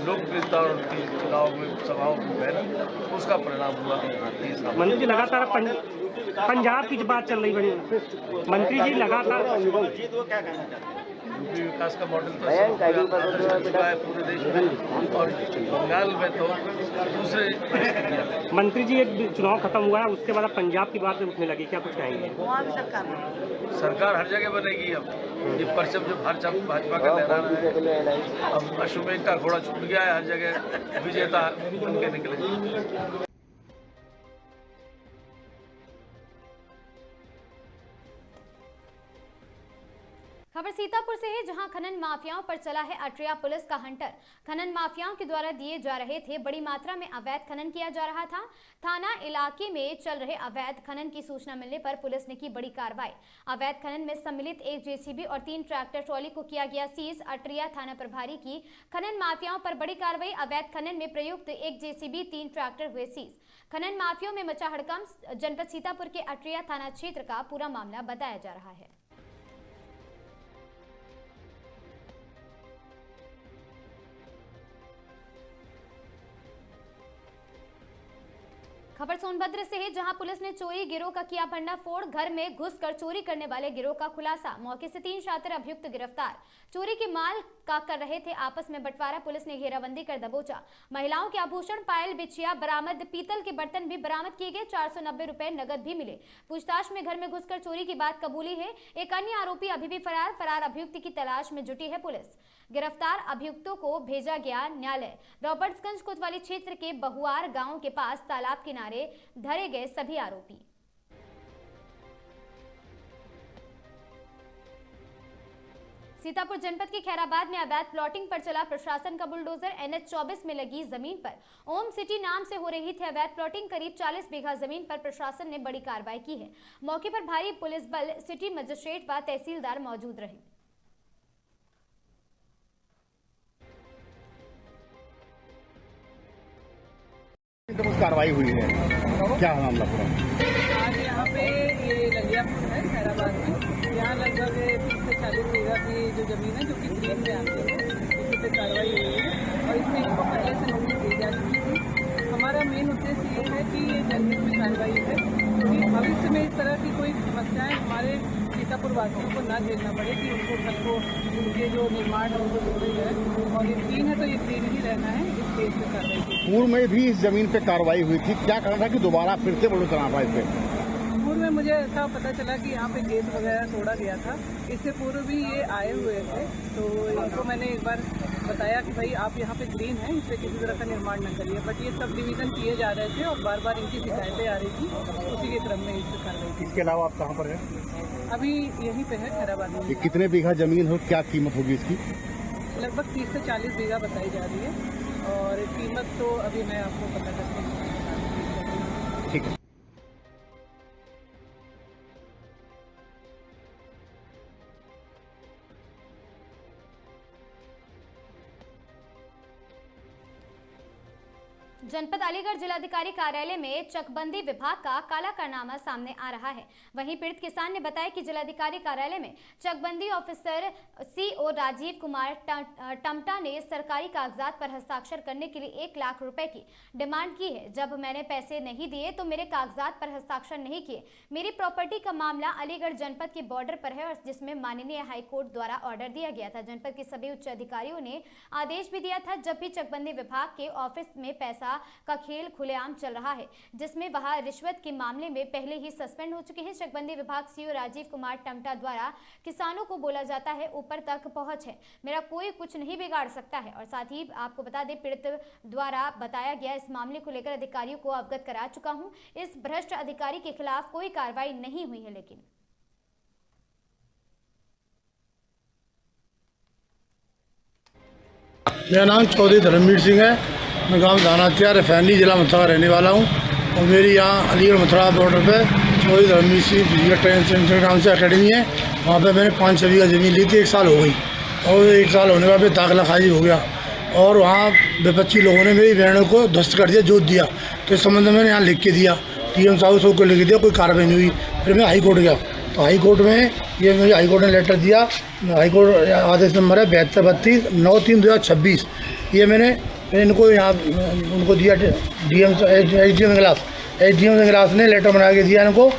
S13: लोकप्रियता और उनकी चुनाव में सभाओं की मेहनत, उसका परिणाम हुआ।
S14: मंत्री जी लगातार पंजाब की बात चल रही बनी, मंत्री जी लगातार
S13: यूपी विकास का मॉडल तो है पूरे देश में और बंगाल में तो दूसरे।
S14: मंत्री जी, एक चुनाव खत्म हुआ है, उसके बाद पंजाब की बात उठने लगी, क्या कुछ कहेंगे?
S13: सरकार हर जगह बनेगी। अब ये परचम जो भाजपा का लहरा रहा है, अब अश्वमेध का घोड़ा छूट गया है, हर जगह विजेता बनके निकलेंगे।
S1: खबर सीतापुर से है, जहां खनन माफियाओं पर चला है अटरिया पुलिस का हंटर। खनन माफियाओं के द्वारा दिए जा रहे थे बड़ी मात्रा में अवैध खनन किया जा रहा था। थाना इलाके में चल रहे अवैध खनन की सूचना मिलने पर पुलिस ने की बड़ी कार्रवाई। अवैध खनन में सम्मिलित एक जेसीबी और 3 ट्रैक्टर ट्रॉली को किया गया सीज। अटरिया थाना प्रभारी की खनन माफियाओं पर बड़ी कार्रवाई। अवैध खनन में प्रयुक्त एक जेसीबी, 3 ट्रैक्टर हुए सीज। खनन माफियाओं में मचा हड़कंप। जनपद सीतापुर के अटरिया थाना क्षेत्र का पूरा मामला बताया जा रहा है। खबर सोनभद्र से है, जहां पुलिस ने चोरी गिरोह का किया भंडाफोड़। घर में घुसकर चोरी करने वाले गिरोह का खुलासा। मौके से 3 शातिर अभियुक्त गिरफ्तार। चोरी के माल का कर रहे थे आपस में बंटवारा। पुलिस ने घेराबंदी कर दबोचा। महिलाओं के आभूषण, पायल, बिछिया बरामद। पीतल के बर्तन भी बरामद किए गए। 490 रुपए नगद भी मिले। पूछताछ में घर में घुसकर चोरी की बात कबूली है। एक अन्य आरोपी अभी भी फरार अभियुक्त की तलाश में जुटी है पुलिस। गिरफ्तार अभियुक्तों को भेजा गया न्यायालय। रॉबर्ट्सगंज कोतवाली क्षेत्र के बहुआर गांव के पास तालाब किनारे धरे गए सभी आरोपी। सीतापुर जनपद के खैराबाद में अवैध प्लॉटिंग पर चला प्रशासन का बुलडोजर। NH 24 में लगी जमीन पर ओम सिटी नाम से हो रही थी अवैध प्लॉटिंग। करीब 40 बीघा जमीन पर प्रशासन ने बड़ी कार्रवाई की है। मौके पर भारी पुलिस बल, सिटी मजिस्ट्रेट व तहसीलदार मौजूद रहे।
S8: कार्रवाई हुई है, क्या मामला पूरा?
S10: आज यहाँ पे ये ललियापुर है खैराबाद में, यहाँ लगभग 30 से 40 बीघा की जो जमीन है जो कि ग्रीन में आती है, इसी पे कार्रवाई हुई है और इसमें इनको पहले से नोटिस दी जा चुकी थी। हमारा मेन उद्देश्य ये है कि ये जनहित में कार्रवाई है, क्योंकि भविष्य में इस तरह की कोई समस्याएं हमारे सीतापुर वासियों को ना झेलना पड़े, कि उनको कल को उनके जो निर्माण है उनको जोड़े जाए, और ये क्लीन है तो ये क्लीन ही रहना है। इस केस में कार्रवाई
S8: पूर्व में भी इस जमीन पे कार्रवाई हुई थी, क्या कारण था कि दोबारा फिर से बड़ोतरा हुआ इस पे?
S10: पूर्व में मुझे ऐसा पता चला कि यहाँ पे गेट वगैरह तोड़ा गया था, इससे पूर्व भी ये आए हुए थे, तो इनको मैंने एक बार बताया कि भाई आप यहाँ पे ग्रीन है, इस पर किसी तरह का निर्माण न करिए, बट ये सब डिवीजन किए जा रहे थे और बार बार इनकी शिकायतें आ रही थी, उसी के क्रम में इस पर कार्रवाई की।
S8: इसके अलावा आप कहाँ पर हैं?
S10: अभी यहीं पे है खैराबाद में।
S8: ये कितने बीघा जमीन हो, क्या कीमत होगी इसकी?
S10: लगभग 30 से 40 बीघा बताई जा रही है, और कीमत तो अभी मैं आपको पता करके
S8: ठीक है।
S1: जनपद अलीगढ़ जिलाधिकारी कार्यालय में चकबंदी विभाग का काला कारनामा सामने आ रहा है। वहीं पीड़ित किसान ने बताया कि जिलाधिकारी कार्यालय में चकबंदी ऑफिसर सीओ राजीव कुमार टमटा ने सरकारी कागजात पर हस्ताक्षर करने के लिए 1 लाख रुपए की डिमांड की है। जब मैंने पैसे नहीं दिए तो मेरे कागजात पर हस्ताक्षर नहीं किए। मेरी प्रॉपर्टी का मामला अलीगढ़ जनपद के बॉर्डर पर है, और जिसमें माननीय हाईकोर्ट द्वारा ऑर्डर दिया गया था। जनपद के सभी उच्च अधिकारियों ने आदेश भी दिया था। जब भी चकबंदी विभाग के ऑफिस में पैसा का खेल खुलेआम चल रहा है, जिसमें वहां रिश्वत के मामले में पहले ही सस्पेंड हो चुके हैं। चकबंदी विभाग सीओ राजीव कुमार टमटा द्वारा किसानों को बोला जाता है ऊपर तक पहुंच है, मेरा कोई कुछ नहीं बिगाड़ सकता है। और साथ ही आपको बता दें, पीड़ित द्वारा बताया गया इस मामले को लेकर अधिकारियों को अवगत करा चुका हूं। इस भ्रष्ट अधिकारी के खिलाफ कोई कार्रवाई नहीं हुई है। लेकिन
S15: मेरा नाम चौधरी धर्मवीर सिंह है। मैं गांव दानात्या रिफाइनरी जिला मथुरा रहने वाला हूं, और मेरी यहाँ अलीगढ़ मथुरा बॉर्डर पे Chaudhary Dharamvir Singh physical training centre नाम से अकेडमी है। वहाँ पे मैंने 5-6 बीघा ज़मीन ली थी, 1 साल हो गई, और 1 साल होने के बाद दाखिला खारिज हो गया, और वहाँ विपक्षी लोगों ने मेरी बहनों को ध्वस्त कर दिया, जोत दिया। तो इस संबंध में मैंने यहाँ लिख के दिया, DM साहब सबको लिख दिया, कोई कार्रवाई नहीं हुई। फिर मैं हाई कोर्ट गया, तो हाई कोर्ट में ये मुझे हाई कोर्ट ने लेटर दिया। हाई कोर्ट आदेश नंबर है 7232/9/3/2026। ये मैंने इनको यहाँ उनको दिया SDM इगलास ने लेटर बना के दिया इनको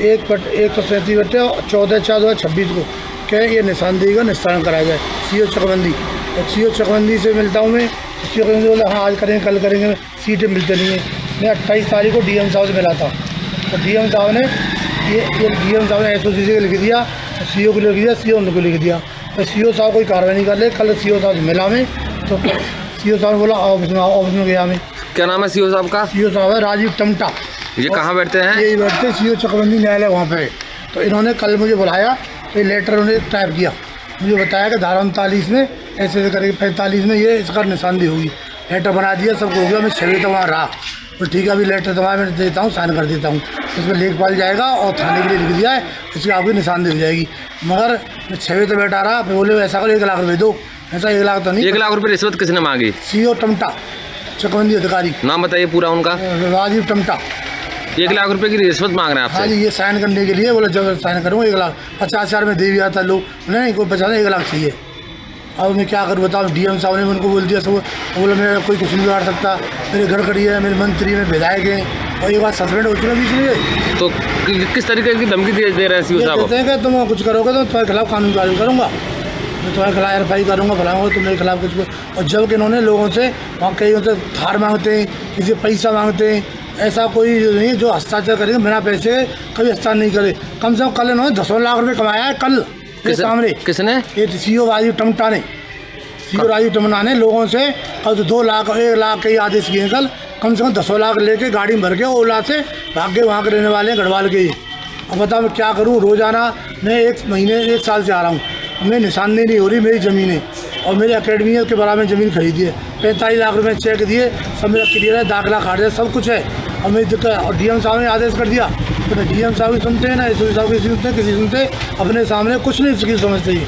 S15: 1/137/14/4/2026 को, क्या ये निशानदेही का निस्तारण कराया जाए। सीओ चकबंदी, और सीओ चकबंदी से मिलता हूँ मैं। सीओ चकबंदी बोला हाँ आज करेंगे, कल करेंगे, सीटें मिलते नहीं हैं। मैं 28 तारीख को DM साहब से मिला था, तो DM साहब ने DM साहब ने SOC को लिख दिया, CO को लिख दिया, CO को लिख दिया। तो CO साहब कोई कार्रवाई नहीं कर रहे। कल CO साहब से मिला मैं, तो CO साहब ने बोला ऑफिस में गया मैं।
S16: क्या नाम है CO साहब का? CO
S15: साहब है राजीव टमटा।
S16: ये कहाँ बैठते हैं?
S15: यही बैठते CO चकबंदी न्यायालय वहाँ पे। तो इन्होंने कल मुझे बुलाया, तो ये लेटर उन्होंने टाइप किया, मुझे बताया कि धारा 39 में ऐसे करके 45 में ये इसका निशानदेही होगी। लेटर बना दिया, सब हो गया। मैं 6 बजे वहाँ रहा, तो ठीक है अभी लेटर तुम्हारा मैं देता हूँ, साइन कर देता हूँ। इसमें लेखपाल जाएगा और थाने के लिए लिख दिया है, इसकी आपकी निशानदेही हो जाएगी। मगर मैं 6 बजे तो बैठा रहा, फिर बोले ऐसा करो 1 लाख रुपये दो। ऐसा 1 लाख तो नहीं।
S16: 1 लाख रुपये रिश्वत किसने मांगी?
S15: CO टमटा, चकबंदी अधिकारी।
S16: नाम बताइए पूरा उनका।
S15: राजीव टमटा।
S16: 1 लाख रुपए की रिश्वत मांग रहे हैं आपसे?
S15: हाँ जी, ये साइन करने के लिए बोला जब साइन करूँगा 1,50,000 में दे भी आता लोग, नहीं कोई 1 लाख चाहिए। अब मैं क्या करूँ बताओ। DM साहब ने उनको बोल दिया, सब बोला मेरा कोई कुछ नहीं बिगाड़ सकता, मेरे घर खड़ी है, मेरे मंत्री में विधायक हैं, और ये बात सस्पेंड हो चुका है बीच में। तो
S16: किस तरीके की धमकी दे रहे हैं CO साहब?
S15: कहते हैं कि तुम कुछ करोगे तो तुम्हारे खिलाफ कानूनी कार्रवाई करूँगा, मैं तुम्हारे खिलाफ RFI करूँगा, फलाऊँगा तुम मेरे खिलाफ कुछ। और जबकि इन्होंने लोगों से वहाँ कई उनसे धार मांगते हैं, किसी पैसा मांगते हैं, ऐसा कोई नहीं जो हस्ताक्षर करेंगे बिना पैसे कभी हस्ताक्षर नहीं करे। कम से कम कल इन्होंने 10 लाख रुपये कमाया है कल के सामने।
S16: किसने?
S15: ये CO राजीव टमटा ने, CO राजीव टमटा ने लोगों से कल 2 लाख 1 लाख के आदेश किए कल। कम से कम 10 लाख लेके गाड़ी में भर के ओला से भाग के वहाँ के रहने वाले हैं गढ़वाल के। अब बताओ मैं क्या करूँ। रोजाना मैं 1 महीने 1 साल से आ रहा हूँ, मैं निशानदेही नहीं हो रही मेरी ज़मीन है, और मेरी अकेडमी के बराबर ज़मीन खरीदी है। 45 लाख रुपये चेक दिए, सब मेरा क्लियर है, दाखिला खारिज सब कुछ है। और मैं और DM साहब ने आदेश कर दिया, तो DM साहब भी सुनते हैं ना, SOC साहब की सुनते हैं, किसी सुनते अपने सामने कुछ नहीं इसकी समझते ही।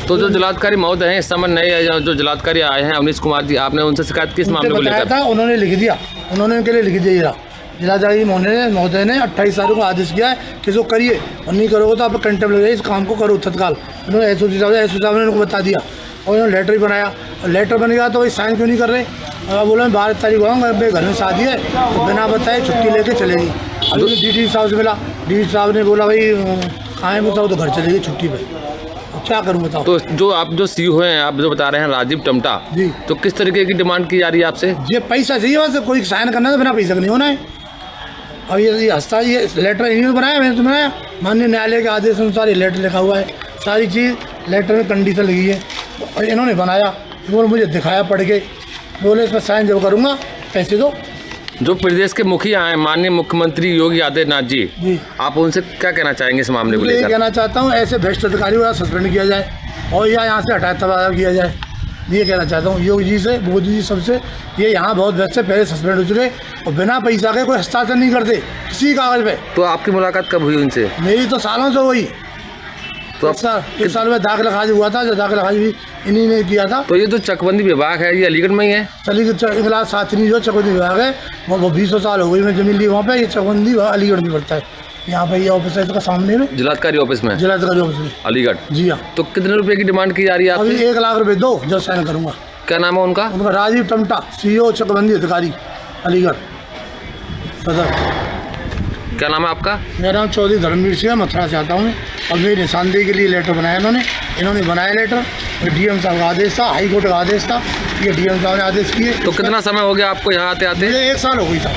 S16: तो जो जिलाधिकारी महोदय हैं इस समय नए जो जिलाधिकारी आए हैं अवनीश कुमार जी, आपने उनसे शिकायत किस मामले को लेकर?
S15: था उन्होंने लिख दिया, उन्होंने उनके लिए लिख दिया। जिलाधिकारी महोदय ने 28 तारीख को आदेश किया है कि इसको करिए, और नहीं करोगे तो आप कंटेम्प्ट लग जाए, इस काम को करो तत्काल। उन्होंने SOC साहब ने उनको बता दिया, और उन्होंने लेटर भी बनाया। लेटर बन गया तो भाई साइन क्यों नहीं कर रहे? मैं बोला मैं 12 तारीख को आऊँगा, मेरे घर में शादी है, तो बिना बताए छुट्टी लेके चलेगी। अभी डी साहब से मिला, डी साहब ने बोला भाई कहाँ है बताओ, तो घर चलेगी छुट्टी पे। क्या करूँ बताओ।
S16: तो जो आप जो सीईओ हैं, आप जो बता रहे हैं राजीव टमटा
S15: जी,
S16: तो किस तरीके की डिमांड की जा रही है आपसे?
S15: ये पैसा चाहिए, वैसे कोई साइन करना है तो बिना पैसा का नहीं होना है। अब ये हस्ता ये लेटर इन्होंने बनाया, मैंने तो बनाया, माननीय न्यायालय के आदेश अनुसार ये लेटर लिखा हुआ है, सारी चीज़ लेटर में कंडीशन लगी है और इन्होंने बनाया। वो मुझे दिखाया पढ़ के, बोले इस पर साइन जब करूँगा पैसे दो।
S16: जो प्रदेश के मुखिया हैं माननीय मुख्यमंत्री योगी आदित्यनाथ जी, आप उनसे क्या कहना चाहेंगे इस मामले को लेकर?
S15: ये कहना चाहता हूँ ऐसे भ्रष्ट अधिकारी को सस्पेंड किया जाए और या यहाँ से हटाया तबादला किया जाए, ये कहना चाहता हूँ योगी जी से, मोदी जी सबसे। ये यहाँ बहुत भ्रष्ट से पहले सस्पेंड हो चुके और बिना पैसा के कोई हस्ताक्षर नहीं करते किसी कागज पे।
S16: तो आपकी मुलाकात कब हुई उनसे?
S15: मेरी तो सालों से हुई। तो एक साल में दाखिला खारिज हुआ था, जो दाखिला खारिज भी इन्हीं ने किया था।
S16: तो ये जो चकबंदी विभाग है ये अलीगढ़ में ही है?
S15: चली सातवीं जो चकबंदी विभाग है वो 20 साल हो गई मैं जमीन ली वहाँ पे। ये चकबंदी अलीगढ़ में पड़ता है, यहाँ पे ये ऑफिस है इसका सामने में,
S16: जिलाधिकारी ऑफिस में।
S15: जिलाधिकारी ऑफिस में
S16: अलीगढ़।
S15: जी हाँ।
S16: तो कितने रुपए की डिमांड की जा रही है आपसे?
S15: अभी 1 लाख रुपए दो, जब साइन करूँगा।
S16: क्या नाम है उनका?
S15: उनका राजीव टमटा, सीईओ चकबंदी अधिकारी अलीगढ़ सदर।
S16: क्या नाम है आपका?
S15: मेरा नाम चौधरी धर्मवीर सिंह, मथुरा से आता हूँ। और मेरी निशानदेही के लिए लेटर बनाया इन्होंने बनाया लेटर। डीएम साहब का आदेश था, हाई कोर्ट का आदेश था, ये डीएम साहब ने आदेश किए।
S16: तो कितना समय हो गया आपको यहाँ आते आते?
S15: मुझे 1 साल हो गई था।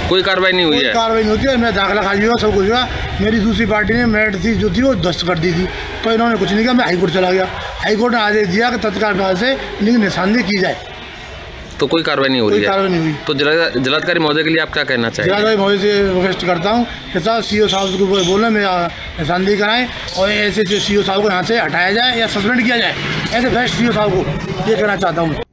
S16: कोई कार्रवाई नहीं हुई है?
S15: कार्रवाई नहीं होती है। मैं दाखिला खारिज हुआ, सब कुछ हुआ। मेरी दूसरी पार्टी ने मेरिट थी जो थी वो दस्त कर दी थी, तो इन्होंने कुछ नहीं किया। मैं हाई कोर्ट चला गया, हाई कोर्ट ने आदेश दिया कि तत्काल बाद से इनकी निशानदेही की जाए।
S16: तो कोई कार्रवाई नहीं हो रही है?
S15: कार्रवाई नहीं हुई।
S16: तो जिलाधिकारी महोदय के लिए आप क्या कहना चाहेंगे?
S15: जिलाधिकारी महोदय से रिक्वेस्ट करता हूँ कि साहब सीईओ साहब को बोलें मेरा निशानदेही कराएं और ऐसे सीईओ साहब को यहाँ से हटाया जाए या सस्पेंड किया जाए, ऐसे बेस्ट सीईओ साहब को, ये कहना चाहता हूँ।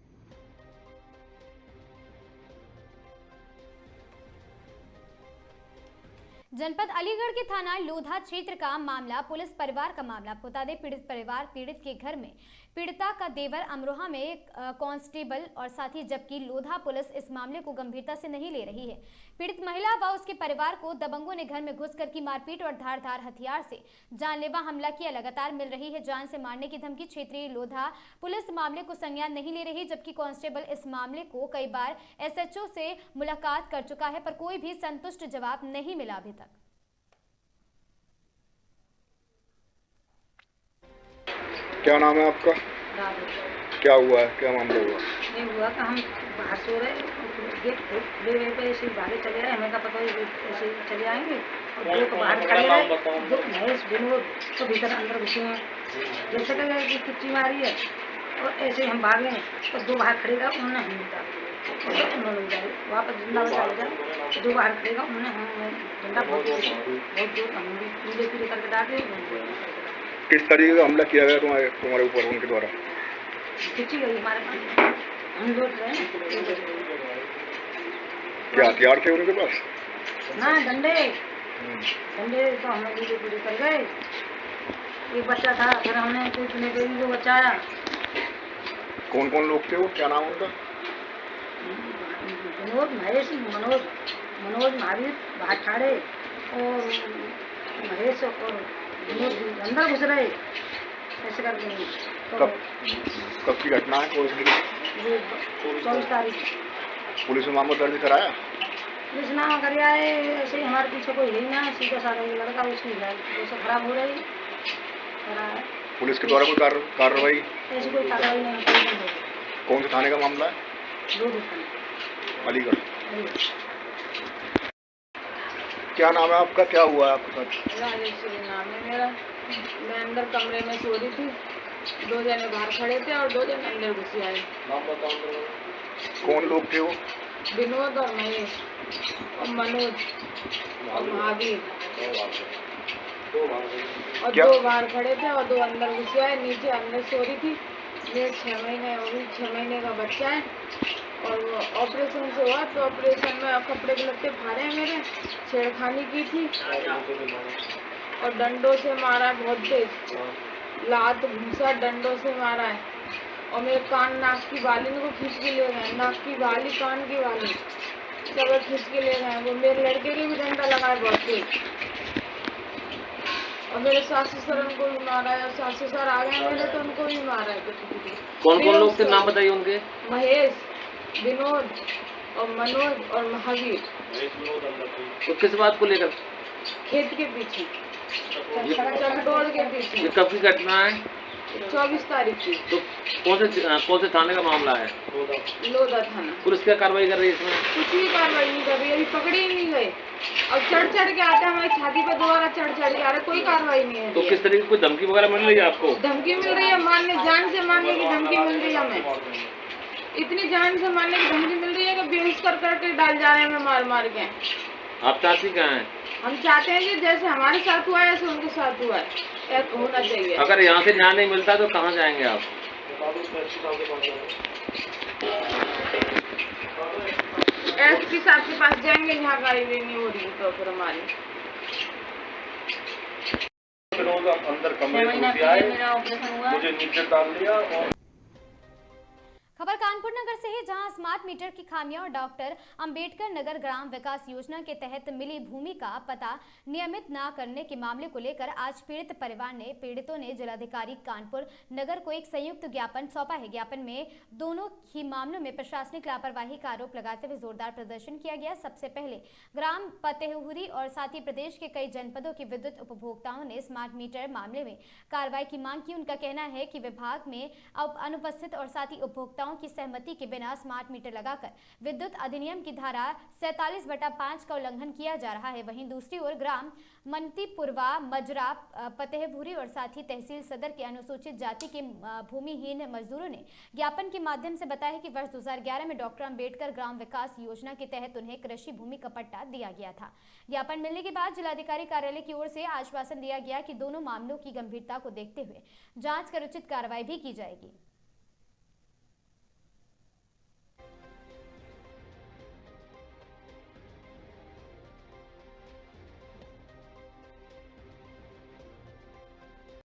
S1: जनपद अलीगढ़ के थाना लोधा क्षेत्र का मामला पुलिस परिवार का मामला। बता दें पीड़ित परिवार पीड़ित के घर में पीड़िता का देवर अमरोहा में कांस्टेबल और साथी, जबकि लोधा पुलिस इस मामले को गंभीरता से नहीं ले रही है। पीड़ित महिला व उसके परिवार को दबंगों ने घर में घुसकर की मारपीट और धारदार हथियार से जानलेवा हमला किया। लगातार मिल रही है जान से मारने की धमकी। क्षेत्रीय लोधा पुलिस मामले को संज्ञान नहीं ले रही, जबकि कांस्टेबल इस मामले को कई बार एसएचओ से मुलाकात कर चुका है, पर कोई भी संतुष्ट जवाब नहीं मिला अभी तक।
S17: क्या नाम है आपका? क्या हुआ है, क्या मामला हुआ?
S18: नहीं हुआ कि हम बाहर सो रहे, गेट खुले रहे पे ऐसे बाहर चले आए, हमें का पता है ऐसे चले आएंगे और दो तो बाहर खड़े रहे, दो महेश विनोद तो भीतर अंदर घुसे हैं। जैसे कि किच्ची मारी है और ऐसे हम भागे तो दो बाहर खड़ेगा, उन्होंने हम निकाल वापस जिंदा बचा जाए। दो बाहर खड़ेगा, उन्होंने हम झंडा बहुत जोर हम पीले पीले करके डाले।
S17: किस तरीके का हमला किया गया तुम्हारे ऊपर उनके द्वारा?
S18: खिंची गई हमारे पास, हम लौट रहे।
S17: क्या हथियार थे उनके पास?
S18: ना डंडे तो हम पूरे पूरे कर गए। एक बच्चा था, फिर हमने कुछ ने बेबी को बचाया।
S17: कौन कौन लोग थे वो, क्या नाम उनका?
S18: विनोद, महेश, मनोज महावीर बाहर ठाड़े और महेश और अंदर घुस रहे ऐसे करके। तो
S17: कब की घटना है?
S18: 24 तारीख।
S17: पुलिस में मामला दर्ज कराया?
S18: पुलिस नाम कराया है, ऐसे हमारे पीछे कोई है ना, सीधा साधा ये लड़का उसकी जैसे खराब हो रही कराया।
S17: पुलिस के द्वारा कोई कार्रवाई?
S18: ऐसी कोई कार्रवाई नहीं।
S17: कौन से थाने का मामला है? अलीगढ़। क्या नाम है आपका, क्या हुआ है आपके साथ?
S10: राजेश्वरी नाम है मेरा। मैं अंदर कमरे में सो रही थी, दो जने बाहर खड़े थे और दो जने अंदर घुसे आए।
S17: कौन लोग थे वो?
S10: विनोद और महेश और मनोज और महावीर और दो बाहर खड़े थे और दो अंदर घुसे आए। नीचे अंदर सो रही थी, मेरे 6 महीने वो भी 6 महीने का बच्चा है और ऑपरेशन से हुआ, तो ऑपरेशन में कपड़े के लत्ते फाड़े हैं मेरे, छेड़खानी की थी और डंडों से मारा है बहुत तेज, लात घूसा डंडों से मारा है और मेरे कान नाक की बाली को खींच के ले गए, नाक की बाली कान की बाली सब खींच के ले गए। वो मेरे लड़के के भी डंडा लगाए बहुत तेज और मेरे सास ससुर उनको भी मारा है और सास ससुर आ गए मेरे तो उनको भी मारा है।
S16: कौन कौन लोग थे, नाम बताइए उनके?
S10: महेश, विनोद और मनोज और महावीर।
S16: तो किस बात को लेकर?
S10: खेत के पीछे, चकडोल के पीछे।
S16: ये कब की घटना है?
S10: 24 तारीख की।
S16: तो कौन से थाने का मामला है?
S10: लोधा थाना।
S16: पुलिस क्या कार्रवाई कर रही है इसमें?
S10: कुछ भी कार्रवाई नहीं कर रही, अभी पकड़े ही नहीं गए और चढ़ के आते हैं हमारी छाती पे, दोबारा चढ़ के आ रहे, कोई कार्रवाई नहीं है।
S16: तो किस तरीके की कोई धमकी वगैरह मिल रही है आपको?
S10: धमकी मिल रही है, मारने, जान से मारने की धमकी मिल रही है हमें। इतनी जान से मारने की धमकी मिल रही है कि बेहोश करके डाल जा रहे हैं हमें मार के।
S16: आप चाहती क्या हैं?
S10: हम चाहते हैं कि जैसे हमारे साथ हुआ है ऐसे उनके साथ हुआ है, ऐसा होना चाहिए।
S16: अगर यहाँ से न्याय नहीं मिलता तो कहाँ जाएंगे आप?
S10: एसपी साहब के पास जाएंगे, यहाँ कार्रवाई नहीं हो रही तो फिर हमारी
S9: अंदर कमरे में मुझे नीचे डाल दिया। और
S1: खबर कानपुर नगर से है, जहां स्मार्ट मीटर की खामियों और डॉक्टर अंबेडकर नगर ग्राम विकास योजना के तहत मिली भूमि का पता नियमित न करने के मामले को लेकर आज पीड़ित परिवार ने पीड़ितों ने जिलाधिकारी कानपुर नगर को एक संयुक्त ज्ञापन सौंपा है। ज्ञापन में दोनों ही मामलों में प्रशासनिक लापरवाही का आरोप लगाते हुए जोरदार प्रदर्शन किया गया। सबसे पहले ग्राम फतेहपुरी और साथ ही प्रदेश के कई जनपदों के विद्युत उपभोक्ताओं ने स्मार्ट मीटर मामले में कार्रवाई की मांग की। उनका कहना है कि विभाग में अनुपस्थित और साथ ही उपभोक्ताओं की सहमति के बिना स्मार्ट मीटर लगाकर विद्युत अधिनियम की धारा 47/5 का उल्लंघन किया जा रहा है। वहीं दूसरी ओर ग्राम मनतीपुरवा, मजरा, फतेहपुरी और साथ ही तहसील सदर के अनुसूचित जाति के भूमिहीन मजदूरों ने ज्ञापन के माध्यम से बताया कि वर्ष 2011 में डॉक्टर अंबेडकर ग्राम विकास योजना के तहत उन्हें कृषि भूमि का पट्टा दिया गया था। ज्ञापन मिलने के बाद जिलाधिकारी कार्यालय की ओर से आश्वासन दिया गया कि दोनों मामलों की गंभीरता को देखते हुए जांच कर उचित कार्रवाई भी की जाएगी।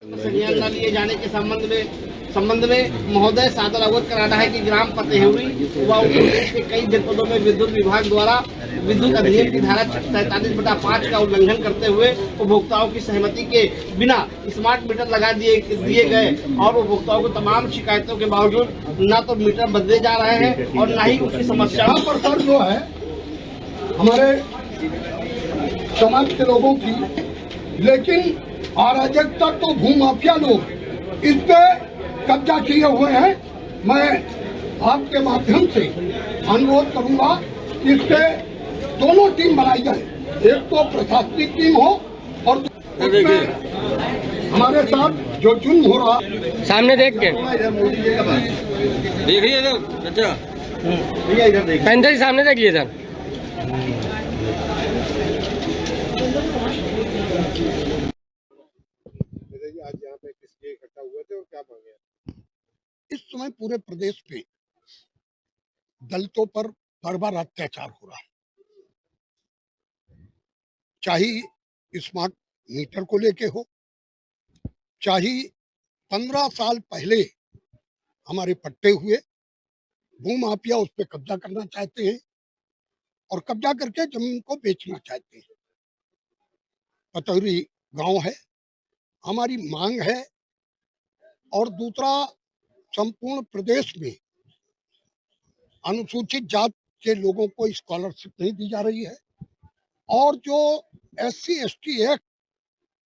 S19: संज्ञान न लिए जाने के संबंध में महोदय सादर अवगत कराना है कि ग्राम फतेहपुरी व उत्तर प्रदेश के कई जनपदों में विद्युत विभाग द्वारा विद्युत अधिनियम की धारा 47/5 का उल्लंघन करते हुए उपभोक्ताओं की सहमति के बिना स्मार्ट मीटर लगा दिए गए और उपभोक्ताओं को तमाम शिकायतों के बावजूद न तो मीटर बदले जा रहे हैं और न ही उनकी समस्याओं
S15: पर सर जो है हमारे समाज के लोगों की, लेकिन अराजकता तो भूमाफिया लोग इस पे कब्जा किए हुए हैं। मैं आपके माध्यम से अनुरोध करूंगा कि इस पे दोनों टीम बनाई जाए, एक तो प्रशासनिक टीम हो और हमारे साथ जो जुर्म हो रहा
S14: सामने देख के
S19: देखिए अच्छा
S14: पेंसिल सामने देखिए सर।
S15: आज यहाँ पे किस लिए इकट्ठा हुए थे और क्या मांगे? इस समय पूरे प्रदेश में दलितों पर बार अत्याचार हो रहा है, चाहे स्मार्ट मीटर को लेके हो, चाहे 15 साल पहले हमारे पट्टे हुए, भूमाफिया उस पर कब्जा करना चाहते हैं और कब्जा करके जमीन को बेचना चाहते हैं। पतौरी गांव है, हमारी मांग है। और दूसरा, संपूर्ण प्रदेश में अनुसूचित जात के लोगों को स्कॉलरशिप नहीं दी जा रही है और जो SC ST एक्ट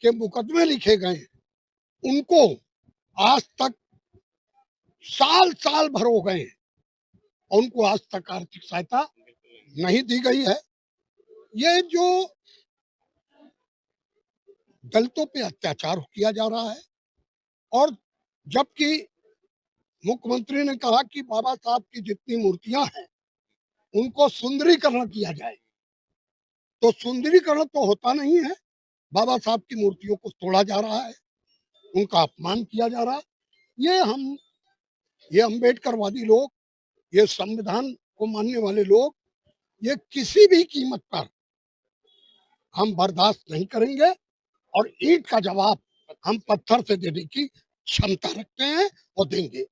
S15: के मुकदमे लिखे गए उनको आज तक साल भर हो गए और उनको आज तक आर्थिक सहायता नहीं दी गई है। ये जो दलितों पे अत्याचार किया जा रहा है, और जबकि मुख्यमंत्री ने कहा कि बाबा साहब की जितनी मूर्तियां हैं उनको सुंदरीकरण किया जाए, तो सुंदरीकरण तो होता नहीं है। बाबा साहब की मूर्तियों को तोड़ा जा रहा है, उनका अपमान किया जा रहा है। ये अम्बेडकरवादी लोग, ये संविधान को मानने वाले लोग, ये किसी भी कीमत पर हम बर्दाश्त नहीं करेंगे और ईंट का जवाब हम पत्थर से देने की क्षमता रखते हैं और देंगे।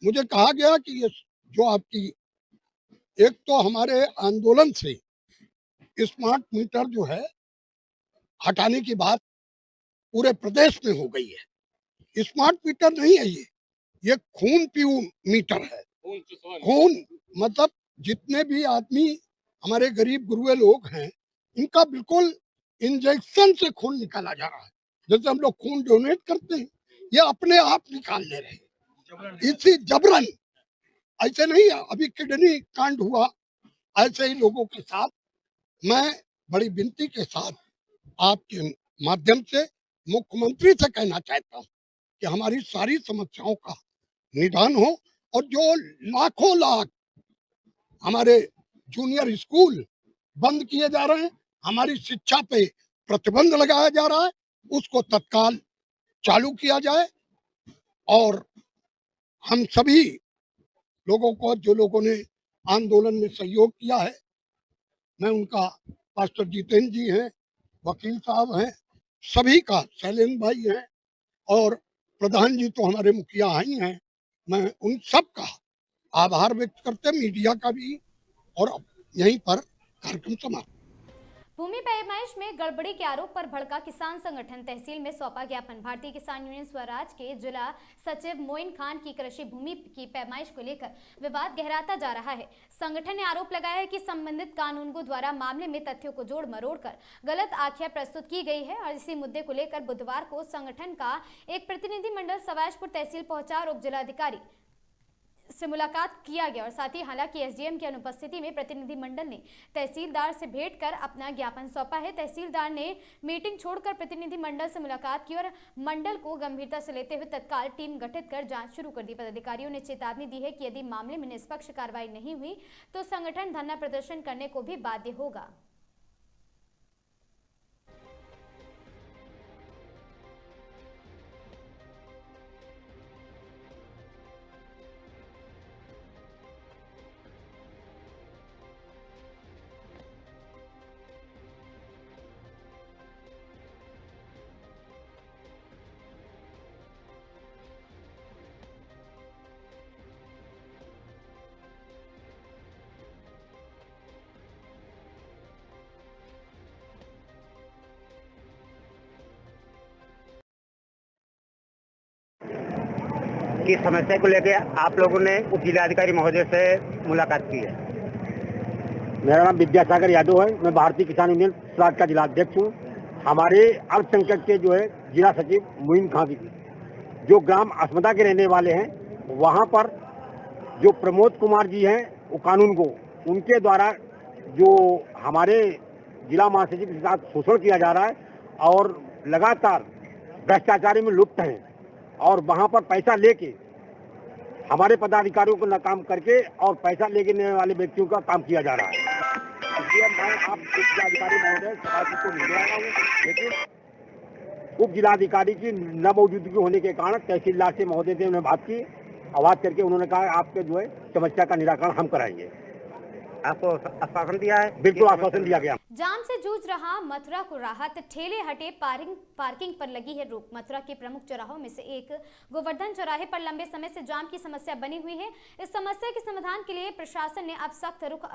S15: मुझे कहा गया कि ये जो आपकी, एक तो हमारे आंदोलन से स्मार्ट मीटर जो है हटाने की बात पूरे प्रदेश में हो गई है। स्मार्ट मीटर नहीं है, ये ये खून पीऊ मीटर है। खून मतलब जितने भी आदमी हमारे गरीब गुरुए लोग हैं, इनका बिल्कुल इंजेक्शन से खून निकाला जा रहा है। जैसे हम लोग खून डोनेट करते हैं, ये अपने आप निकाल ले रहे हैं, इसी जबरन। ऐसे नहीं, अभी किडनी कांड हुआ, ऐसे ही लोगों के साथ मैं बड़ी विनती के साथ आपके माध्यम से मुख्यमंत्री से कहना चाहता हूँ कि हमारी सारी समस्याओं का निदान हो, और जो लाखों लाख हमारे जूनियर स्कूल बंद किए जा रहे हैं, हमारी शिक्षा पे प्रतिबंध लगाया जा रहा है, उसको तत्काल चालू किया जाए। और हम सभी लोगों को, जो लोगों ने आंदोलन में सहयोग किया है, मैं उनका, पास्टर जितेंद्र जी हैं, वकील साहब हैं, सभी का, शैलेंद्र भाई हैं, और प्रधान जी तो हमारे मुखिया ही हैं, मैं उन सब का आभार व्यक्त करते, मीडिया का भी। और यहीं पर कार्यक्रम समाप्त।
S1: भूमि पैमाइश में गड़बड़ी के आरोप पर भड़का किसान संगठन, तहसील में सौंपा ज्ञापन। भारतीय किसान यूनियन स्वराज के जिला सचिव मोइन खान की कृषि भूमि की पैमाइश को लेकर विवाद गहराता जा रहा है। संगठन ने आरोप लगाया है कि संबंधित कानूनगो द्वारा मामले में तथ्यों को जोड़ मरोड़ कर गलत आख्या प्रस्तुत की गई है। और इसी मुद्दे को लेकर बुधवार को संगठन का एक प्रतिनिधिमंडल सवाईशपुर तहसील पहुंचा और उप जिलाधिकारी से मुलाकात किया गया। और साथ ही हालांकि एसडीएम की अनुपस्थिति में प्रतिनिधिमंडल ने तहसीलदार से भेंट कर अपना ज्ञापन सौंपा है। तहसीलदार ने मीटिंग छोड़कर प्रतिनिधिमंडल से मुलाकात की और मंडल को गंभीरता से लेते हुए तत्काल टीम गठित कर जांच शुरू कर दी। पदाधिकारियों ने चेतावनी दी है कि यदि मामले में निष्पक्ष कार्रवाई नहीं हुई तो संगठन धरना प्रदर्शन करने को भी बाध्य होगा।
S20: की समस्या को लेकर आप लोगों ने उप जिलाधिकारी महोदय से मुलाकात की है।
S21: मेरा नाम विद्यासागर यादव है, मैं भारतीय किसान यूनियन स्वराज का जिला अध्यक्ष हूँ। हमारे अल्पसंख्यक के जो है जिला सचिव मोइन खान जो ग्राम असमदा के रहने वाले हैं, वहाँ पर जो प्रमोद कुमार जी हैं वो कानून को, उनके द्वारा जो हमारे जिला महासचिव के साथ शोषण किया जा रहा है और लगातार भ्रष्टाचारी में लुप्त हैं, और वहाँ पर पैसा लेके हमारे पदाधिकारियों को नाकाम करके और पैसा लेने वाले व्यक्तियों का काम किया जा रहा है। इसलिए मैं आप उप जिलाधिकारी महोदय सभापति को मिल रहा हूँ, लेकिन उप जिलाधिकारी की न मौजूदगी होने के कारण तहसीलदार से महोदय से उन्होंने बात की, आवाज करके उन्होंने कहा आपके जो है समस्या का निराकरण हम कराएंगे। आपको आश्वासन दिया है? बिल्कुल आश्वासन दिया गया।
S1: जाम से जूझ रहा मथुरा को राहत, ठेले हटे, पार्किंग पर लगी है रोक। मथुरा के प्रमुख चौराहों में से एक गोवर्धन चौराहे पर लंबे समय से जाम की समस्या बनी हुई है। इस समस्या के समाधान के लिए प्रशासन ने अब सख्त रुख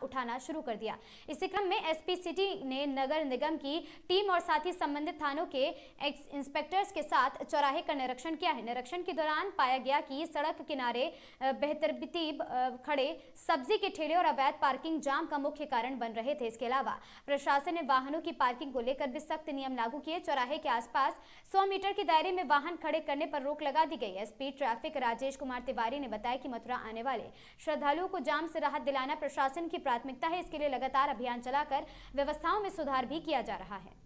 S1: उठाना शुरू कर दिया। इसी क्रम में एसपी सिटी ने नगर निगम की टीम और साथ ही संबंधित थानों के इंस्पेक्टर्स के साथ चौराहे का निरीक्षण किया है। निरीक्षण के दौरान पाया गया कि सड़क किनारे बेतरतीब खड़े सब्जी के ठेले और अवैध पार्किंग जाम का मुख्य कारण बन रहे थे। इसके अलावा प्रशासन ने वाहनों की पार्किंग को लेकर भी सख्त नियम लागू किए। चौराहे के आसपास 100 मीटर के दायरे में वाहन खड़े करने पर रोक लगा दी गई। एसपी ट्रैफिक राजेश कुमार तिवारी ने बताया कि मथुरा आने वाले श्रद्धालुओं को जाम से राहत दिलाना प्रशासन की प्राथमिकता है। इसके लिए लगातार अभियान चलाकर व्यवस्थाओं में सुधार भी किया जा रहा है।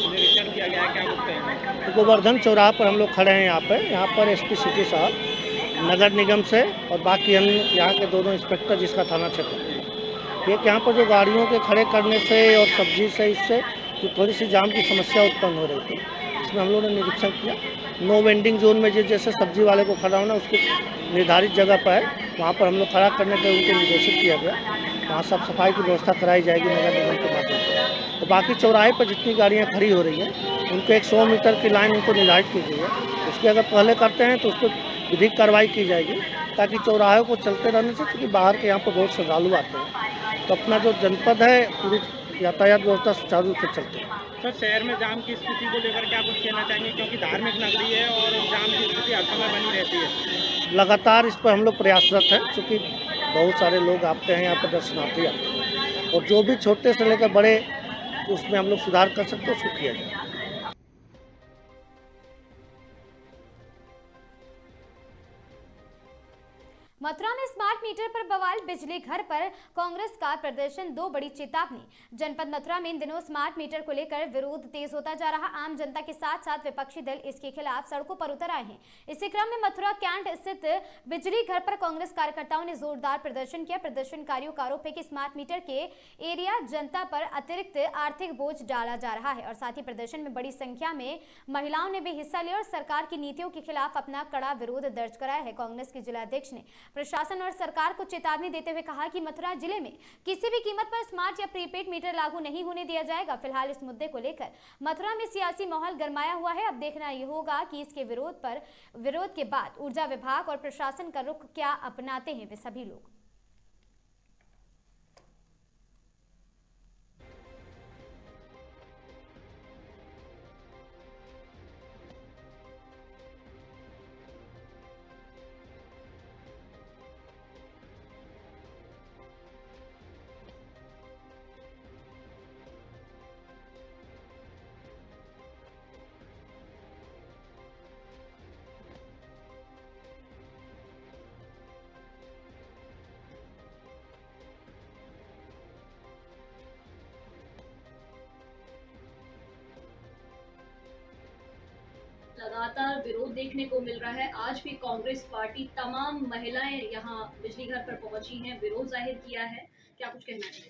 S14: निरीक्षण किया गया, क्या बोलते हैं? गोवर्धन चौराहा पर हम लोग खड़े हैं। यहाँ पर एसपी सिटी साहब नगर निगम से और बाकी अन्य यहाँ के दोनों इंस्पेक्टर जिसका थाना क्षेत्र, ये यहाँ पर जो गाड़ियों के खड़े करने से और सब्जी से इससे जो थोड़ी सी जाम की समस्या उत्पन्न हो रही थी, इसमें हम लोगों ने निरीक्षण किया। नो वेंडिंग जोन में जैसे सब्जी वाले को खड़ा होना उसके निर्धारित जगह पर है, वहाँ पर हम लोग खड़ा करने के उनको निर्देशित किया गया। वहाँ साफ सफाई की व्यवस्था कराई जाएगी नगर निगम के माध्यम से। तो बाकी चौराहे पर जितनी गाड़ियाँ खड़ी हो रही हैं उनको एक 100 मीटर की लाइन उनको निर्धारित की गई है। उसके अगर पहले करते हैं तो उस पर विधिक कार्रवाई की जाएगी, ताकि चौराहे को चलते रहने से, क्योंकि बाहर के यहाँ पर बहुत श्रद्धालु आते हैं। तो अपना जो जनपद है पूरी यातायात व्यवस्था सुचारू रूप से चलती है।
S2: सर, शहर में जाम की स्थिति को लेकर क्या कुछ कहना चाहेंगे, क्योंकि धार्मिक नगरी है और जाम की स्थिति हर समय बनी रहती है?
S14: लगातार इस पर हम लोग प्रयासरत हैं, क्योंकि बहुत सारे लोग आते हैं यहाँ पर, दर्शनार्थी आते हैं, और जो भी छोटे से लेकर बड़े उसमें हम लोग सुधार कर सकते हैं उसको किया जाए।
S1: मथुरा में स्मार्ट मीटर पर बवाल, बिजली घर पर कांग्रेस का प्रदर्शन, 2 बड़ी चेतावनी। जनपद मथुरा में इन दिनों स्मार्ट मीटर को लेकर विरोध तेज होता जा रहा। आम जनता के साथ साथ विपक्षी दल इसके खिलाफ सड़कों पर उतर आए हैं। इसी क्रम में मथुरा कैंट स्थित बिजली घर पर कांग्रेस कार्यकर्ताओं ने जोरदार प्रदर्शन किया। प्रदर्शनकारियों का आरोप है कि स्मार्ट मीटर के एरिया जनता पर अतिरिक्त आर्थिक बोझ डाला जा रहा है, और साथ ही प्रदर्शन में बड़ी संख्या में महिलाओं ने भी हिस्सा लिया और सरकार की नीतियों के खिलाफ अपना कड़ा विरोध दर्ज कराया है। कांग्रेस के जिलाध्यक्ष ने प्रशासन और सरकार को चेतावनी देते हुए कहा कि मथुरा जिले में किसी भी कीमत पर स्मार्ट या प्रीपेड मीटर लागू नहीं होने दिया जाएगा। फिलहाल इस मुद्दे को लेकर मथुरा में सियासी माहौल गरमाया हुआ है। अब देखना ये होगा कि इसके विरोध के बाद ऊर्जा विभाग और प्रशासन का रुख क्या अपनाते हैं वे सभी लोग।
S22: लगातार विरोध देखने को मिल रहा है। आज भी कांग्रेस पार्टी तमाम महिलाएं यहाँ बिजली घर पर पहुंची हैं, विरोध जाहिर किया है। क्या कुछ कहना चाहिए?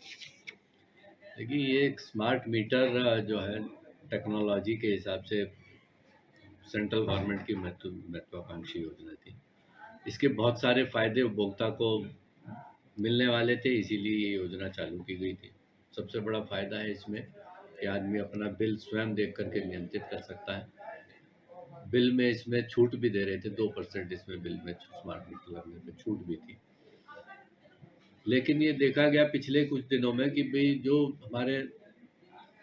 S23: देखिए, ये एक स्मार्ट मीटर जो है टेक्नोलॉजी के हिसाब से सेंट्रल गवर्नमेंट की महत्वाकांक्षी योजना थी। इसके बहुत सारे फायदे उपभोक्ता को मिलने वाले थे, इसीलिए ये योजना चालू की गई थी। सबसे बड़ा फायदा है इसमें कि आदमी अपना बिल स्वयं देख करके नियंत्रित कर सकता है। बिल में इसमें छूट भी दे रहे थे, 2% इसमें बिल में स्मार्ट मीटर लगने में छूट भी थी। लेकिन ये देखा गया पिछले कुछ दिनों में कि भाई जो हमारे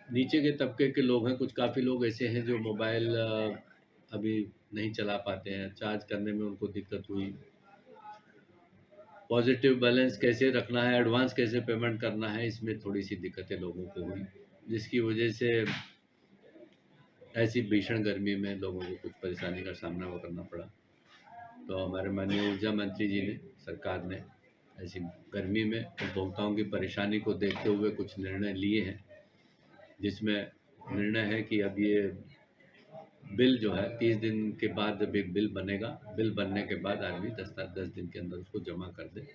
S23: नीचे के तबके के लोग हैं, कुछ काफ़ी लोग ऐसे हैं जो मोबाइल अभी नहीं चला पाते हैं, चार्ज करने में उनको दिक्कत हुई, पॉजिटिव बैलेंस कैसे रखना है, एडवांस कैसे पेमेंट करना है, इसमें थोड़ी सी दिक्कतें लोगों को हुई, जिसकी वजह से ऐसी भीषण गर्मी में लोगों को कुछ परेशानी का सामना करना पड़ा। तो हमारे माननीय ऊर्जा मंत्री जी ने, सरकार ने ऐसी गर्मी में उपभोक्ताओं की परेशानी को देखते हुए कुछ निर्णय लिए हैं, जिसमें निर्णय है कि अब ये बिल जो है 30 दिन के बाद बिल बनेगा। बिल बनने के बाद आदमी 10 दिन के अंदर उसको जमा कर दे।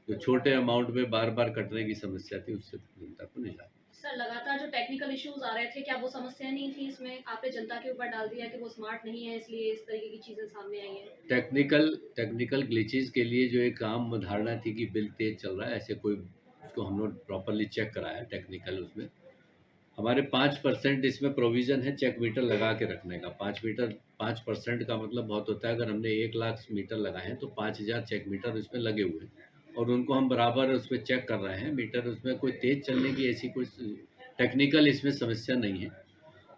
S23: जो छोटे अमाउंट में बार बार कटने की समस्या थी, उससे जनता को निजात।
S22: सर, लगातार जो टेक्निकल इश्यूज आ रहे थे, क्या वो समस्या नहीं थी इसमें? आपने जनता के ऊपर डाल दिया कि वो स्मार्ट नहीं है, इसलिए इस तरीके की चीज़ें सामने आई हैं।
S23: टेक्निकल ग्लिचेस के लिए जो एक आम धारणा थी कि बिल तेज चल रहा है, ऐसे कोई उसको हम लोग प्रॉपरली चेक कराया टेक्निकल। उसमें हमारे 5% इसमें प्रोविज़न है चेक मीटर लगा के रखने का। 5% का मतलब बहुत होता है। अगर हमने 1 लाख मीटर लगाए हैं तो 5000 चेक मीटर उसमें लगे हुए हैं, और उनको हम बराबर उस पर चेक कर रहे हैं मीटर। उसमें कोई तेज़ चलने की ऐसी कोई टेक्निकल इसमें समस्या नहीं है।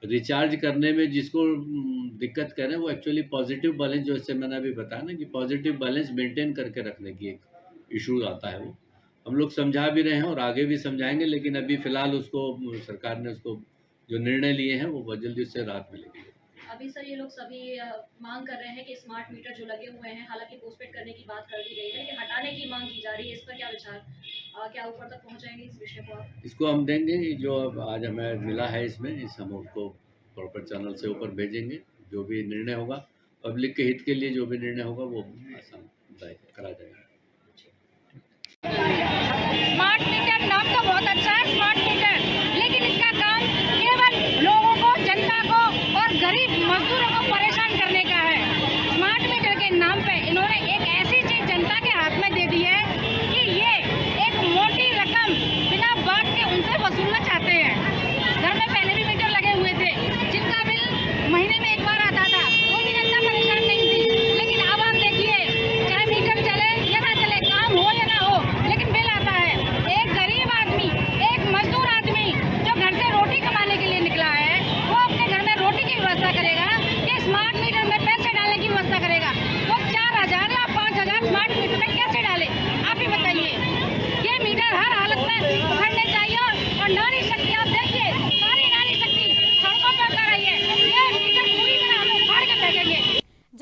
S23: रिचार्ज करने में जिसको दिक्कत कर रहे हैं वो एक्चुअली पॉजिटिव बैलेंस, जो इससे मैंने अभी बताया ना कि पॉजिटिव बैलेंस मेंटेन करके रखने की एक इशू आता है। वो हम लोग समझा भी रहे हैं और आगे भी समझाएंगे, लेकिन अभी फ़िलहाल उसको सरकार ने उसको जो निर्णय लिए हैं वो बहुत जल्दी उससे राहत मिलेगी।
S22: अभी सर ये लोग सभी मांग कर रहे हैं कि स्मार्ट मीटर जो लगे हुए हैं, हालांकि पोस्टपेड करने की बात कर दी गई है, लेकिन हटाने की मांग की जा रही है। इस पर क्या विचार, क्या ऊपर तक पहुंचाएंगे इस विषय को आप?
S23: इसको हम देंगे, जो अब आज हमें मिला है इसमें, इस हम उसको प्रॉपर चैनल से ऊपर भेजेंगे। जो भी निर्णय होगा पब्लिक के हित के लिए, जो भी निर्णय होगा वो आसान करा जाएगा।
S24: स्मार्ट मीटर नाम तो बहुत अच्छा है, स्मार्ट मीटर, लेकिन इसका काम केवल लोगों को, जनता को और गरीब मजदूरों को परेशान करने का है। स्मार्ट मीटर के नाम पे इन्होंने एक ऐसी चीज जनता के हाथ में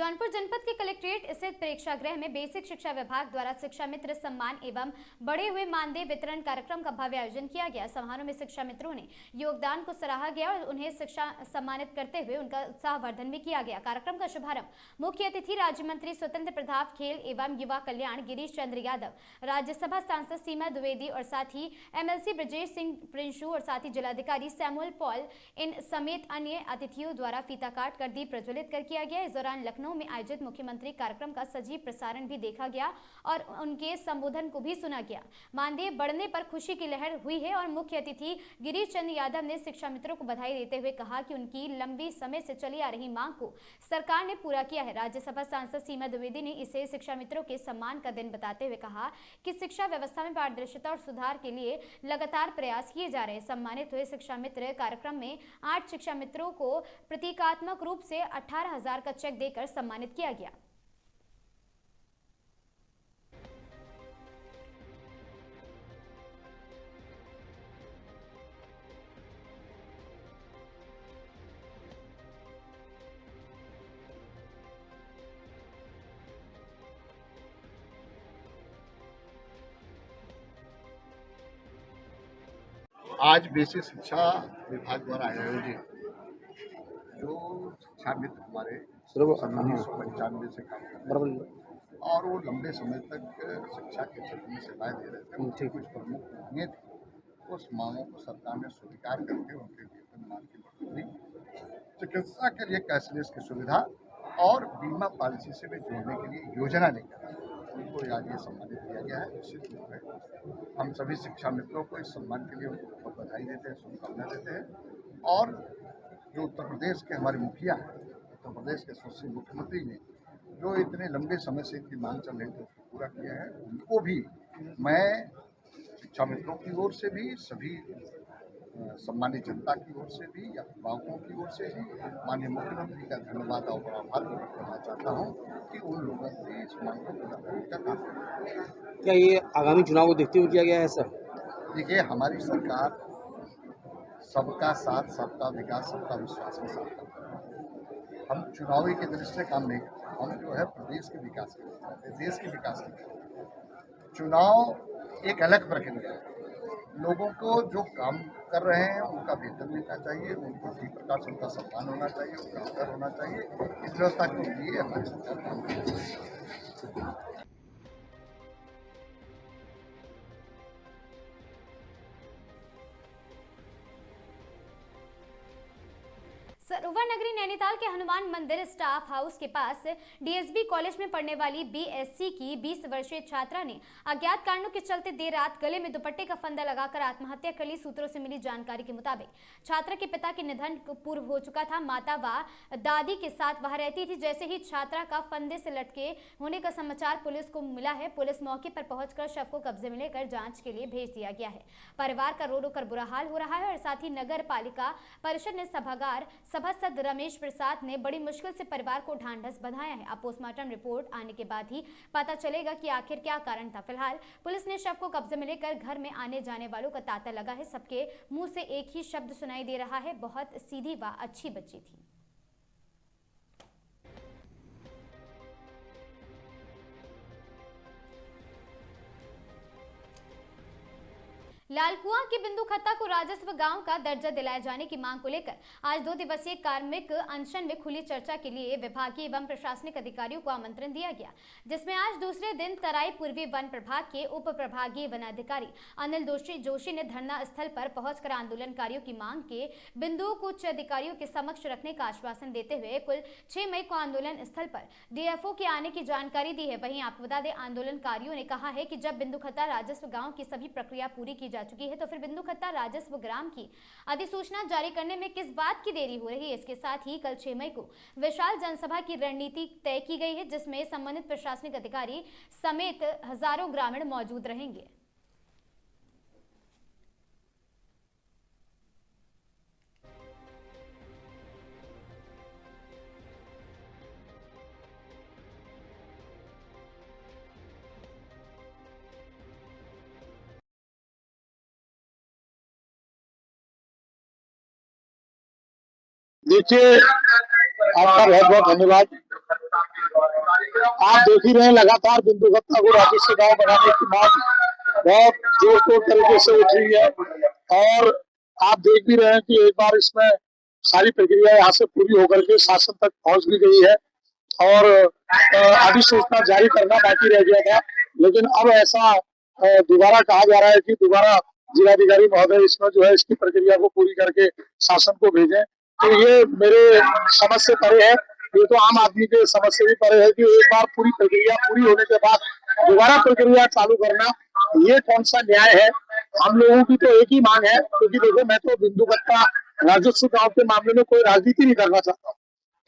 S1: जौनपुर जनपद के कलेक्ट्रेट स्थित प्रेक्षागृह में बेसिक शिक्षा विभाग द्वारा शिक्षा मित्र सम्मान एवं बढ़े हुए मानदेय वितरण कार्यक्रम का भव्य आयोजन किया गया। समारोह में शिक्षा मित्रों ने योगदान को सराहा गया और उन्हें शिक्षा सम्मानित करते हुए उनका उत्साहवर्धन भी किया गया। कार्यक्रम का शुभारंभ मुख्य अतिथि राज्य मंत्री स्वतंत्र प्रभार खेल एवं युवा कल्याण गिरीश चंद्र यादव, राज्यसभा सांसद सीमा द्विवेदी और साथ ही MLC ब्रजेश सिंह प्रिंशू और साथ ही जिलाधिकारी सैमुअल पॉल इन समेत अन्य अतिथियों द्वारा फीता काट कर दीप प्रज्वलित कर किया गया। इस दौरान लखनऊ में आयोजित मुख्यमंत्री कार्यक्रम का सजीव प्रसारण भी देखा गया और उनके संबोधन को भी सुना गया। मानदेय बढ़ने पर खुशी की लहर हुई है और मुख्य अतिथि गिरीश चंद्र यादव ने शिक्षा मित्रों को बधाई देते हुए कहा कि उनकी लंबी समय से चली आ रही मांग को सरकार ने पूरा किया है। राज्यसभा सांसद सीमा द्विवेदी ने इसे शिक्षा मित्रों के सम्मान का दिन बताते हुए कहा कि शिक्षा व्यवस्था में पारदर्शिता और सुधार के लिए लगातार प्रयास किए जा रहे हैं। सम्मानित हुए शिक्षा मित्र कार्यक्रम में 8 शिक्षा मित्रों को प्रतीकात्मक रूप से 18,000 का चेक देकर सम्मानित किया गया।
S3: आज बेसिक शिक्षा विभाग द्वारा आयोजित जो शिक्षा मित्र हमारे 1995 से काम कर रहे हैं और वो लंबे समय तक शिक्षा के क्षेत्र में सेवाएं दे रहे थे, उनकी कुछ प्रमुख मांगें थी। उस मांगों को सरकार ने स्वीकार करके उनके वेतनमान की बढ़ोतरी, चिकित्सा के लिए कैशलेस की सुविधा और बीमा पॉलिसी से भी जोड़ने के लिए योजना लेकर उनको आज ये सम्मानित किया गया है। निश्चित रूप में हम सभी शिक्षा मित्रों को इस सम्मान के लिए उनको बहुत बधाई देते हैं, शुभकामना देते हैं। और जो उत्तर प्रदेश के हमारे मुखिया हैं, उत्तर प्रदेश के यशस्वी मुख्यमंत्री ने जो इतने लंबे समय से इनकी मांग चल रही थी उसको पूरा किया है, उनको भी मैं शिक्षा मित्रों की ओर से भी, सभी सम्मानित जनता की ओर से भी, अभिभावकों की ओर से भी माननीय मुख्यमंत्री का धन्यवाद और आभार व्यक्त करना चाहता हूँ कि उन लोगों की इस मांग को पूरा करने का काम किया।
S19: क्या ये आगामी चुनाव को देखते हुए किया गया है सर?
S3: देखिए, हमारी सरकार सबका साथ, सबका विकास, सबका विश्वास के साथ करती है। हम चुनावी की दृष्टि से काम नहीं करते, हम जो है प्रदेश के विकास के लिए, देश के विकास के लिए। चुनाव एक अलग प्रक्रिया है। लोगों को जो काम कर रहे हैं उनका वेतन मिलना चाहिए, उनको ठीक प्रकार से उनका सम्मान होना चाहिए, उनका आदर होना चाहिए। इस व्यवस्था के लिए हमारी सरकार काम कर रही है।
S1: सरोवर नगरी नैनीताल के हनुमान मंदिर स्टाफ हाउस के पास DSB कॉलेज में पढ़ने वाली BSc की 20 वर्षीय छात्रा ने अज्ञात कारणों के चलते देर रात गले में दुपट्टे का फंदा लगाकर आत्महत्या कर ली। सूत्रों से मिली जानकारी के मुताबिक छात्रा के पिता के निधन पूर्व हो चुका था। माता व दादी के साथ वह रहती थी। जैसे ही छात्रा का फंदे से लटके होने का समाचार पुलिस को मिला है, पुलिस मौके पर पहुंचकर शव को कब्जे में लेकर जांच के लिए भेज दिया गया है। परिवार का रो रो कर बुरा हाल हो रहा है और साथ ही नगर पालिका परिषद ने सभासद रमेश प्रसाद ने बड़ी मुश्किल से परिवार को ढांढस बंधाया है। अब पोस्टमार्टम रिपोर्ट आने के बाद ही पता चलेगा कि आखिर क्या कारण था। फिलहाल पुलिस ने शव को कब्जे में लेकर घर में आने जाने वालों का तांता लगा है। सबके मुंह से एक ही शब्द सुनाई दे रहा है, बहुत सीधी व अच्छी बच्ची थी। लालकुआं की बिंदु खत्ता को राजस्व गांव का दर्जा दिलाए जाने की मांग को लेकर आज 2 दिवसीय कार्मिक अनशन में खुली चर्चा के लिए विभागीय एवं प्रशासनिक अधिकारियों को आमंत्रण दिया गया, जिसमें आज दूसरे दिन तराई पूर्वी वन प्रभाग के उप प्रभागीय वनाधिकारी अनिल जोशी ने धरना स्थल पर पहुंचकर आंदोलनकारियों की मांग के बिंदुओं को उच्च अधिकारियों के समक्ष रखने का आश्वासन देते हुए कुल 6 मई को आंदोलन स्थल पर DFO के आने की जानकारी दी है। वहीं आपको बता दें, आंदोलनकारियों ने कहा है कि जब बिंदु खत्ता राजस्व गाँव की सभी प्रक्रिया पूरी की जा चुकी है तो फिर बिंदु खत्ता राजस्व ग्राम की अधिसूचना जारी करने में किस बात की देरी हो रही है। इसके साथ ही कल 6 मई को विशाल जनसभा की रणनीति तय की गई है, जिसमें संबंधित प्रशासनिक अधिकारी समेत हजारों ग्रामीण मौजूद रहेंगे।
S21: देखिए, आपका बहुत बहुत धन्यवाद।
S4: आप देख ही रहे हैं लगातार बिंदुकत्ता को राजस्व गांव बनाने की मांग बहुत जोर तोड़ तरीके से उठ रही है और आप देख भी रहे हैं कि एक बार इसमें सारी प्रक्रिया यहाँ से पूरी होकर के शासन तक पहुंच भी गई है और अधिसूचना जारी करना बाकी रह गया था, लेकिन अब ऐसा दोबारा कहा जा रहा है कि दोबारा जिलाधिकारी महोदय इसमें जो है इसकी प्रक्रिया को पूरी करके शासन को भेजें। तो ये मेरे समझ से परे है, ये तो आम आदमी के समझ से भी परे है कि एक बार पूरी प्रक्रिया पूरी होने के बाद दोबारा प्रक्रिया चालू करना ये कौन सा न्याय है। हम लोगों की तो एक ही मांग है, क्योंकि देखो मैं तो बिंदुकत्ता राजस्व गांव के मामले में कोई राजनीति नहीं करना चाहता,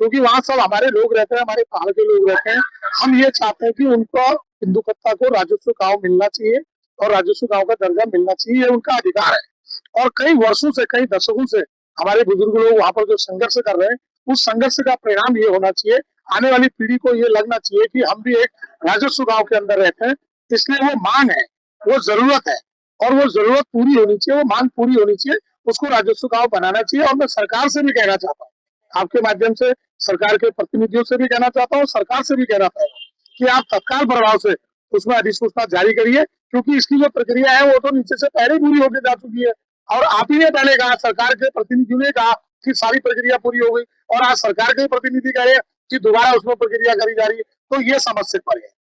S4: क्योंकि वहाँ सब हमारे लोग रहते हैं, हमारे पहाड़ के लोग रहते हैं। हम ये चाहते हैं कि उनको बिंदुकत्ता को राजस्व गांव मिलना चाहिए और राजस्व गांव का दर्जा मिलना चाहिए, ये उनका अधिकार है। और कई वर्षों से कई दशकों से हमारे बुजुर्ग लोग वहाँ पर जो संघर्ष कर रहे हैं, उस संघर्ष का परिणाम ये होना चाहिए, आने वाली पीढ़ी को ये लगना चाहिए कि हम भी एक राजस्व गांव के अंदर रहते हैं। इसलिए वो मांग है, वो जरूरत है और वो जरूरत पूरी होनी चाहिए, वो मांग पूरी होनी चाहिए, उसको राजस्व गांव बनाना चाहिए। और मैं सरकार से भी कहना चाहता हूँ, आपके माध्यम से सरकार के प्रतिनिधियों से भी कहना चाहता हूँ, सरकार से भी कहना चाहता हूँ कि आप तत्काल प्रभाव से उसमें अधिसूचना जारी करिए, क्योंकि इसकी जो प्रक्रिया है वो तो नीचे से पहले ही पूरी होकर जा चुकी है। और आप ही ने पहले कहा, सरकार के प्रतिनिधियों ने कहा कि सारी प्रक्रिया पूरी हो गई, और आज सरकार के प्रतिनिधि कह रहे हैं कि दोबारा उसमें प्रक्रिया करी जा रही है, तो ये समझ से परे है।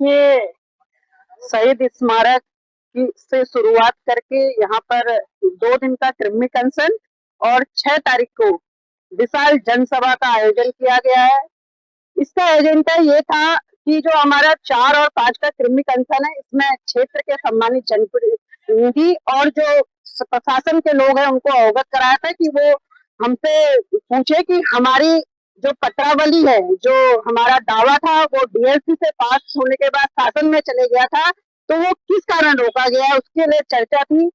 S5: ये शहीद स्मारक की से शुरुआत करके यहाँ पर 2 दिन का कृमि कंसन और 6 तारीख को विशाल जनसभा का आयोजन किया गया है। इसका एजेंडा ये था कि जो हमारा 4 और 5 का कृमि कंसन है, इसमें क्षेत्र के सम्मानित जनप्रतिनिधि और जो प्रशासन के लोग हैं उनको अवगत कराया था कि वो हमसे पूछे कि हमारी जो पत्रावली है, जो हमारा दावा था वो डीएलसी से पास होने के बाद शासन में चले गया था, तो वो किस कारण रोका गया, उसके लिए चर्चा थी।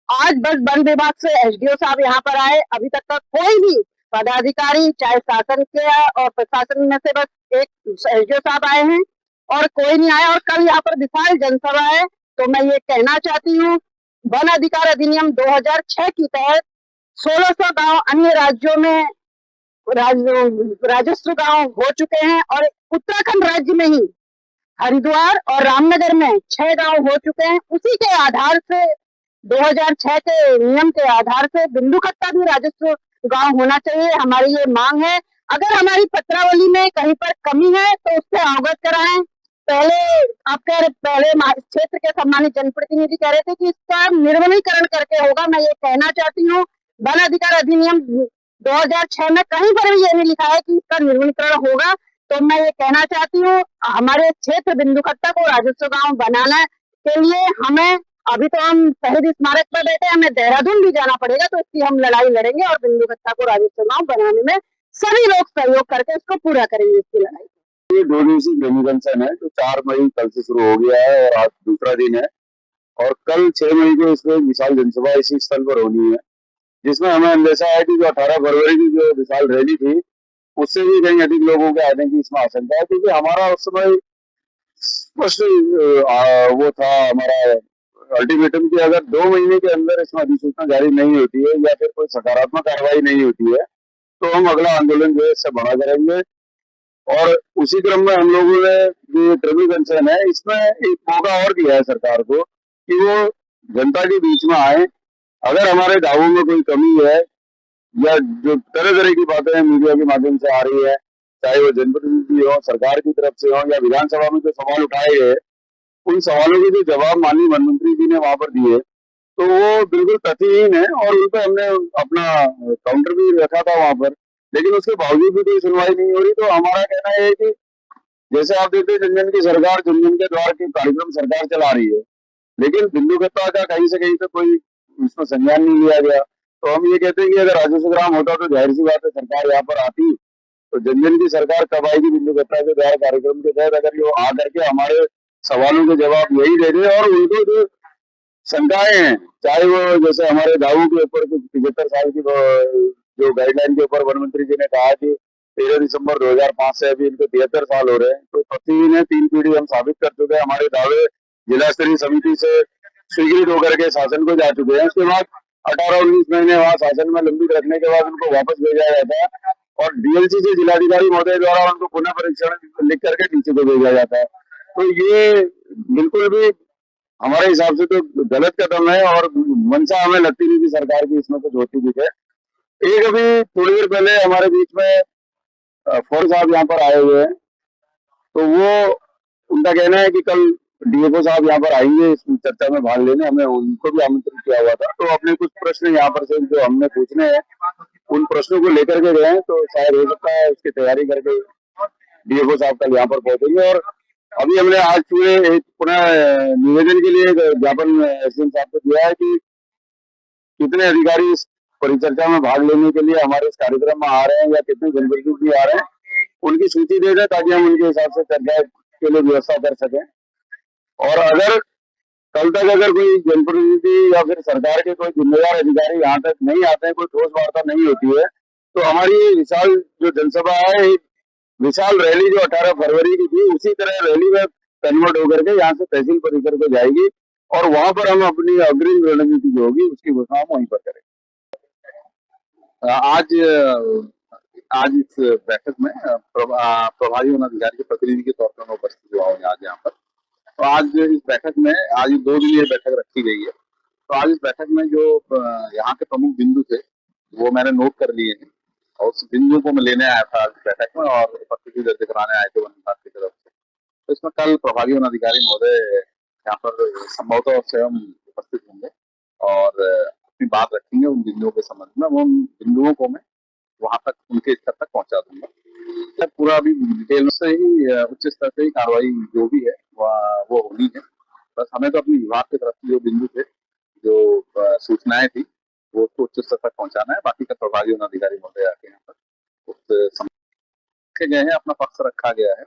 S5: आज बस वन विभाग से एसडीओ साहब यहाँ पर आए, अभी तक का कोई भी पदाधिकारी चाहे शासन के और प्रशासन में से बस एक एसडीओ साहब आए हैं और कोई नहीं आया। और कल यहाँ पर विशाल जनसभा है, तो मैं ये कहना चाहती हूँ, वन अधिकार अधिनियम 2006 के तहत 1600 गांव अन्य राज्यों में राजस्व गांव हो चुके हैं और उत्तराखंड राज्य में ही हरिद्वार और रामनगर में 6 गांव हो चुके हैं। उसी के आधार से 2006 के नियम के आधार से बिंदुकत्ता भी राजस्व गांव होना चाहिए, हमारी ये मांग है। अगर हमारी पत्रावली में कहीं पर कमी है तो उससे अवगत कराएं। पहले आप कह रहे, पहले क्षेत्र के सम्मानित जनप्रतिनिधि कह रहे थे कि इसका निर्मलीकरण करके होगा। मैं ये कहना चाहती हूँ, वन अधिकार अधिनियम 2006 में कहीं पर भी ये नहीं लिखा है कि इसका निर्मलीकरण होगा। तो मैं ये कहना चाहती हूँ, हमारे क्षेत्र बिंदुकत्ता को राजस्व गांव बनाने के लिए हमें, अभी तो हम शहीद स्मारक पर बैठे, हमें देहरादून भी जाना पड़ेगा, तो इसकी हम लड़ाई लड़ेंगे और बिंदुकत्ता को राजस्व गांव बनाने में सभी लोग सहयोग करके इसको पूरा करेंगे, इसकी लड़ाई।
S6: ये 2 दिवसीय कृमि कंसन है जो 4 मई कल से शुरू हो गया है और आज दूसरा दिन है, और कल 6 मई को इसमें विशाल जनसभा इसी स्थल पर होनी है, जिसमें हमें अंदेशा है कि जो 18 फरवरी की जो विशाल रैली थी उससे भी कहीं अधिक लोगों के आने की इसमें आशंका है, क्योंकि हमारा उस समय स्पष्ट वो था हमारा अल्टीमेटम कि अगर 2 महीने के अंदर इसमें अधिसूचना जारी नहीं होती है या फिर कोई सकारात्मक कार्रवाई नहीं होती है तो हम अगला आंदोलन जो है इससे बड़ा करेंगे। और उसी क्रम में हम लोगों ने जो कृमि कंसन है इसमें एक मौका और दिया है सरकार को कि वो जनता के बीच में आए। अगर हमारे दावों में कोई कमी है या जो तरह तरह की बातें मीडिया के माध्यम से आ रही है, चाहे वो जनप्रतिनिधि हो, सरकार की तरफ से हो या विधानसभा में जो सवाल उठाए गए, उन सवालों के जो जवाब माननीय वन मंत्री जी ने वहां पर दिए तो वो बिल्कुल तथ्यहीन है और उन पर हमने अपना काउंटर भी रखा था वहां पर, लेकिन उसके बावजूद भी कोई सुनवाई नहीं हो रही। तो हमारा कहना है कि जैसे आप देखते हैं जनजन की सरकार, जनजन के द्वार के कार्यक्रम सरकार चला रही है, लेकिन बिंदुकत्ता का कहीं से कहीं तक कोई उसमें संज्ञान नहीं लिया गया। तो हम ये कहते हैं कि अगर राजस्व ग्राम होता तो जाहिर सी बात है सरकार यहाँ पर आती, तो जनजन की सरकार कब आएगी बिंदुकत्ता के द्वारा कार्यक्रम के तहत, अगर वो आ करके हमारे सवालों के जवाब यही दे दे। और उनको जो शंकाएं हैं, चाहे वो जैसे हमारे दावों के ऊपर 75 साल की जो गाइडलाइन के ऊपर वन मंत्री जी ने कहा कि 13 दिसंबर 2005 से अभी इनको 73 साल हो रहे हैं, तो तथ्यहीन है। 3 पीढ़ी हम साबित कर चुके हैं, हमारे दावे जिला स्तरीय समिति से स्वीकृत होकर के शासन को जा चुके हैं। उसके बाद 18-19 महीने वहाँ शासन में लंबित रखने के बाद उनको वापस भेजा जाता है। और डीएलसी से जिलाधिकारी महोदय द्वारा उनको पुनः परीक्षण लिख करके नीचे को भेजा जाता है। तो ये बिल्कुल भी हमारे हिसाब से तो गलत कदम है और मंशा हमें लगती नहीं कि सरकार की इसमें कुछ होती भी है। एक अभी थोड़ी देर पहले हमारे बीच में फौज साहब यहाँ पर आए हुए हैं, तो वो उनका कहना है कि कल डीएफओ साहब यहाँ पर आएंगे इस चर्चा में भाग लेने, हमें उनको भी आमंत्रित किया हुआ था। तो अपने कुछ प्रश्न यहाँ पर से जो हमने पूछने हैं उन प्रश्नों को लेकर के गए हैं, तो शायद हो सकता है उसकी तैयारी करके डीएफओ साहब कल यहाँ पर पहुंचेंगे। और अभी हमने आज पूरे एक पुनः निवेदन के लिए ज्ञापन एसडीएम साहब को दिया है कि कितने अधिकारी इस परिचर्चा में भाग लेने के लिए हमारे इस कार्यक्रम में आ रहे हैं या कितने जनप्रतिनिधि आ रहे हैं, उनकी सूची दे दें ताकि हम उनके हिसाब से चर्चा के लिए व्यवस्था कर सकें। और अगर कल तक अगर कोई जनप्रतिनिधि या फिर सरकार के कोई जिम्मेदार अधिकारी यहाँ तक नहीं आते हैं, कोई ठोस वार्ता नहीं होती है, तो हमारी विशाल जो जनसभा है, एक विशाल रैली जो 18 फरवरी की थी, उसी तरह रैली में कन्वर्ट होकर के यहाँ से तहसील परिसर को जाएगी और वहां पर हम अपनी अग्रिम रणनीति जो होगी उसकी घोषणा हम वहीं पर करेंगे। आज इस बैठक में प्रभारी वनाधिकारी के प्रतिनिधि के तौर पर मैं उपस्थित हुआ हूँ आज यहाँ पर। तो आज इस बैठक में आज 2 दिवसीय बैठक रखी गई है। तो आज इस बैठक में जो यहाँ के प्रमुख बिंदु थे वो मैंने नोट कर लिए हैं और उस बिंदु को मैं लेने आया था आज बैठक में और उपस्थिति दर्ज कराने आए थे वन विभाग की तरफ से। तो इसमें कल प्रभारी वनाधिकारी महोदय यहाँ पर संभवतः स्वयं उपस्थित होंगे और अपनी बात रखेंगे उन बिंदुओं के संबंध में। उन बिंदुओं को मैं वहां तक उनके स्तर तक पहुंचा दूंगा। पूरा अभी डिटेल से ही उच्च स्तर से ही कार्रवाई जो भी है वो होनी है। बस हमें तो अपनी विभाग की तरफ से जो बिंदु थे, जो सूचनाएं थी, वो उसको उच्च स्तर तक पहुंचाना है। बाकी का प्रभारी वनाधिकारी महोदय आके यहाँ पर उस रखे गए हैं, अपना पक्ष रखा गया है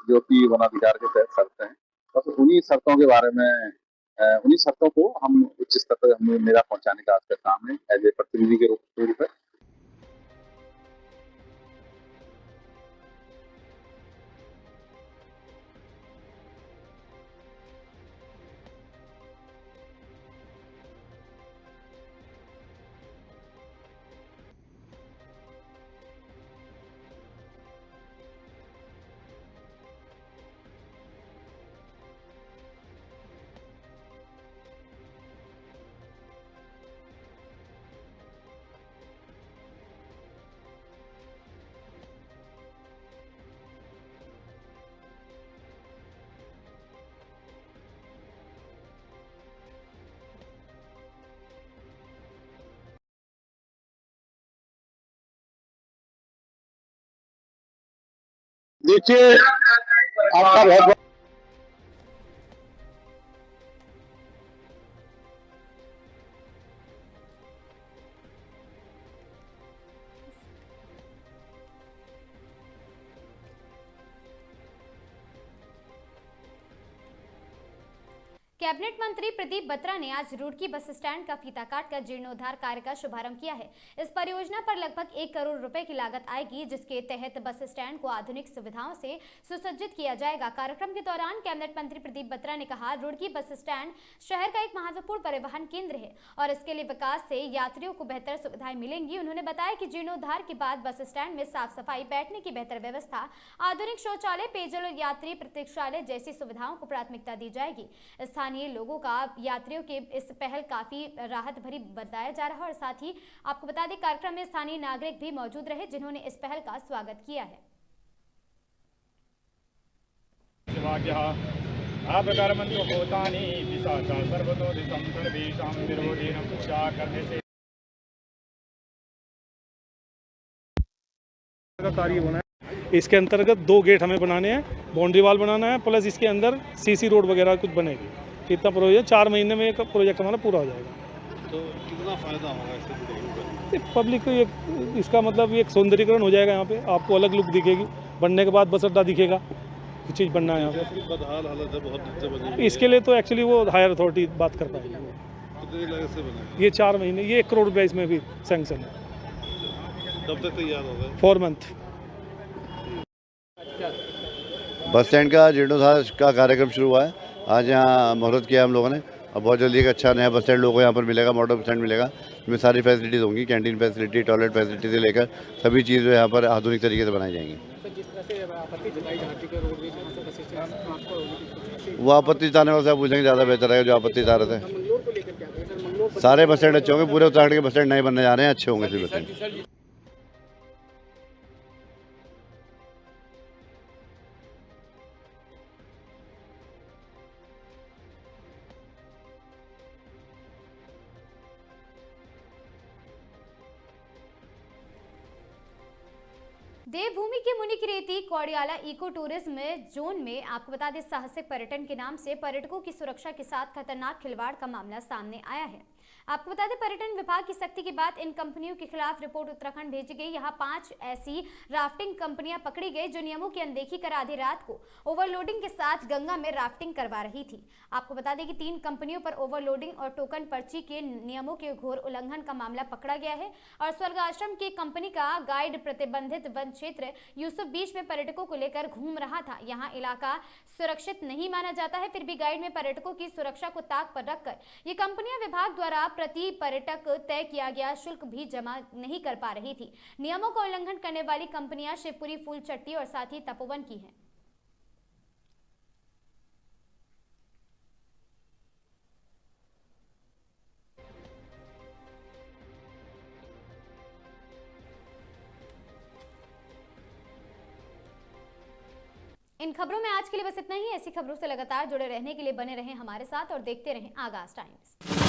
S6: जो कि वनाधिकार के तहत शर्तें हैं। बस उन्हीं शर्तों के बारे में उन्हीं शर्तों को हम उच्च स्तर तक मेरा पहुंचाने का आज का काम है एज ए प्रतिनिधि के रूप में।
S4: देखिए आपका बहुत
S1: कैबिनेट मंत्री प्रदीप बत्रा ने आज रुड़की बस स्टैंड का फीता काटकर जीर्णोद्धार कार्य का शुभारंभ किया है। इस परियोजना पर लगभग 1 करोड़ रुपए की लागत आएगी, जिसके तहत बस स्टैंड को आधुनिक सुविधाओं से सुसज्जित किया जाएगा। कार्यक्रम के दौरान कैबिनेट मंत्री प्रदीप बत्रा ने कहा, रुड़की बस स्टैंड शहर का एक महत्वपूर्ण परिवहन केंद्र है और इसके लिए विकास से यात्रियों को बेहतर सुविधाएं मिलेंगी। उन्होंने बताया कि जीर्णोद्धार के बाद बस स्टैंड में साफ सफाई, बैठने की बेहतर व्यवस्था, आधुनिक शौचालय, पेयजल और यात्री प्रतीक्षालय जैसी सुविधाओं को प्राथमिकता दी जाएगी। स्थानीय लोगों का यात्रियों के इस पहल काफी राहत भरी बताया जा रहा है और साथ ही आपको बता दें कार्यक्रम में स्थानीय नागरिक भी मौजूद रहे जिन्होंने इस पहल का स्वागत किया है।
S7: कार्य होना है। इसके अंतर्गत 2 गेट हमें बनाने हैं, बाउंड्री वाल बनाना है, प्लस इसके अंदर सीसी रोड वगैरह कुछ बनेगी। इतना प्रोजेक्ट 4 महीने में एक प्रोजेक्ट हमारा पूरा हो जाएगा।
S9: तो कितना फायदा होगा इससे
S7: पब्लिक को? इसका मतलब एक सौंदर्यीकरण हो जाएगा। यहाँ पे आपको अलग लुक दिखेगी, बनने के बाद बस अड्डा दिखेगा, कुछ चीज़ बनना है यहाँ पे।
S9: बदहाल हालत है, बहुत दिक्कतें बनी।
S7: इसके लिए तो एक्चुअली वो हायर अथॉरिटी बात कर पाएगी।
S9: कितनी लागत से बनेगा?
S7: ये 4 महीने, ये 1 करोड़ रुपया इसमें भी सैंक्शन है।
S9: कब तक तैयार होगा?
S7: 4 मंथ।
S11: बस स्टैंड का जीर्णोद्धार का कार्यक्रम शुरू हुआ है। आज यहाँ मुहूर्त किया हम लोगों ने
S8: और बहुत जल्दी एक अच्छा नया बस स्टैंड लोगों को यहाँ पर मिलेगा, मॉडल बस स्टैंड मिलेगा, जिसमें सारी फैसिलिटीज़ होंगी, कैंटीन फैसिलिटी, टॉयलेट फैसिलिटी से लेकर सभी चीज़ यहाँ पर आधुनिक तरीके से बनाई जाएंगी। वो आपत्ति जताने वाले से आप पूछेंगे ज़्यादा बेहतर है, जो आपत्ति जता रहे थे। सारे बस स्टैंड अच्छे होंगे, पूरे उत्तराखंड के बस स्टैंड नए बनने जा रहे हैं, अच्छे होंगे सभी बस स्टैंड।
S1: देवभूमि के Muni ki Reti Kaudiyala eco tourism zone में आपको बता दें, साहसिक पर्यटन के नाम से पर्यटकों की सुरक्षा के साथ खतरनाक खिलवाड़ का मामला सामने आया है। आपको बता दें, पर्यटन विभाग की सख्ती के बाद इन कंपनियों के खिलाफ रिपोर्ट उत्तराखंड भेजी गई। यहां 5 ऐसी राफ्टिंग कंपनियां पकड़ी गई जो नियमों की अनदेखी कर आधी रात को ओवरलोडिंग के साथ गंगा में राफ्टिंग करवा रही थी। आपको बता दें कि 3 कंपनियों पर ओवरलोडिंग और टोकन पर्ची के नियमों के घोर उल्लंघन का मामला पकड़ा गया है। और स्वर्ग आश्रम की कंपनी का गाइड प्रतिबंधित वन क्षेत्र यूसुफ बीच में पर्यटकों को लेकर घूम रहा था। यहाँ इलाका सुरक्षित नहीं माना जाता है, फिर भी गाइड में पर्यटकों की सुरक्षा को ताक पर रखकर ये कंपनियां विभाग द्वारा प्रति पर्यटक तय किया गया शुल्क भी जमा नहीं कर पा रही थी। नियमों का उल्लंघन करने वाली कंपनियां शिवपुरी, फूल चट्टी और साथ ही तपोवन की हैं। इन खबरों में आज के लिए बस इतना ही। ऐसी खबरों से लगातार जुड़े रहने के लिए बने रहें हमारे साथ और देखते रहें आगाज टाइम्स।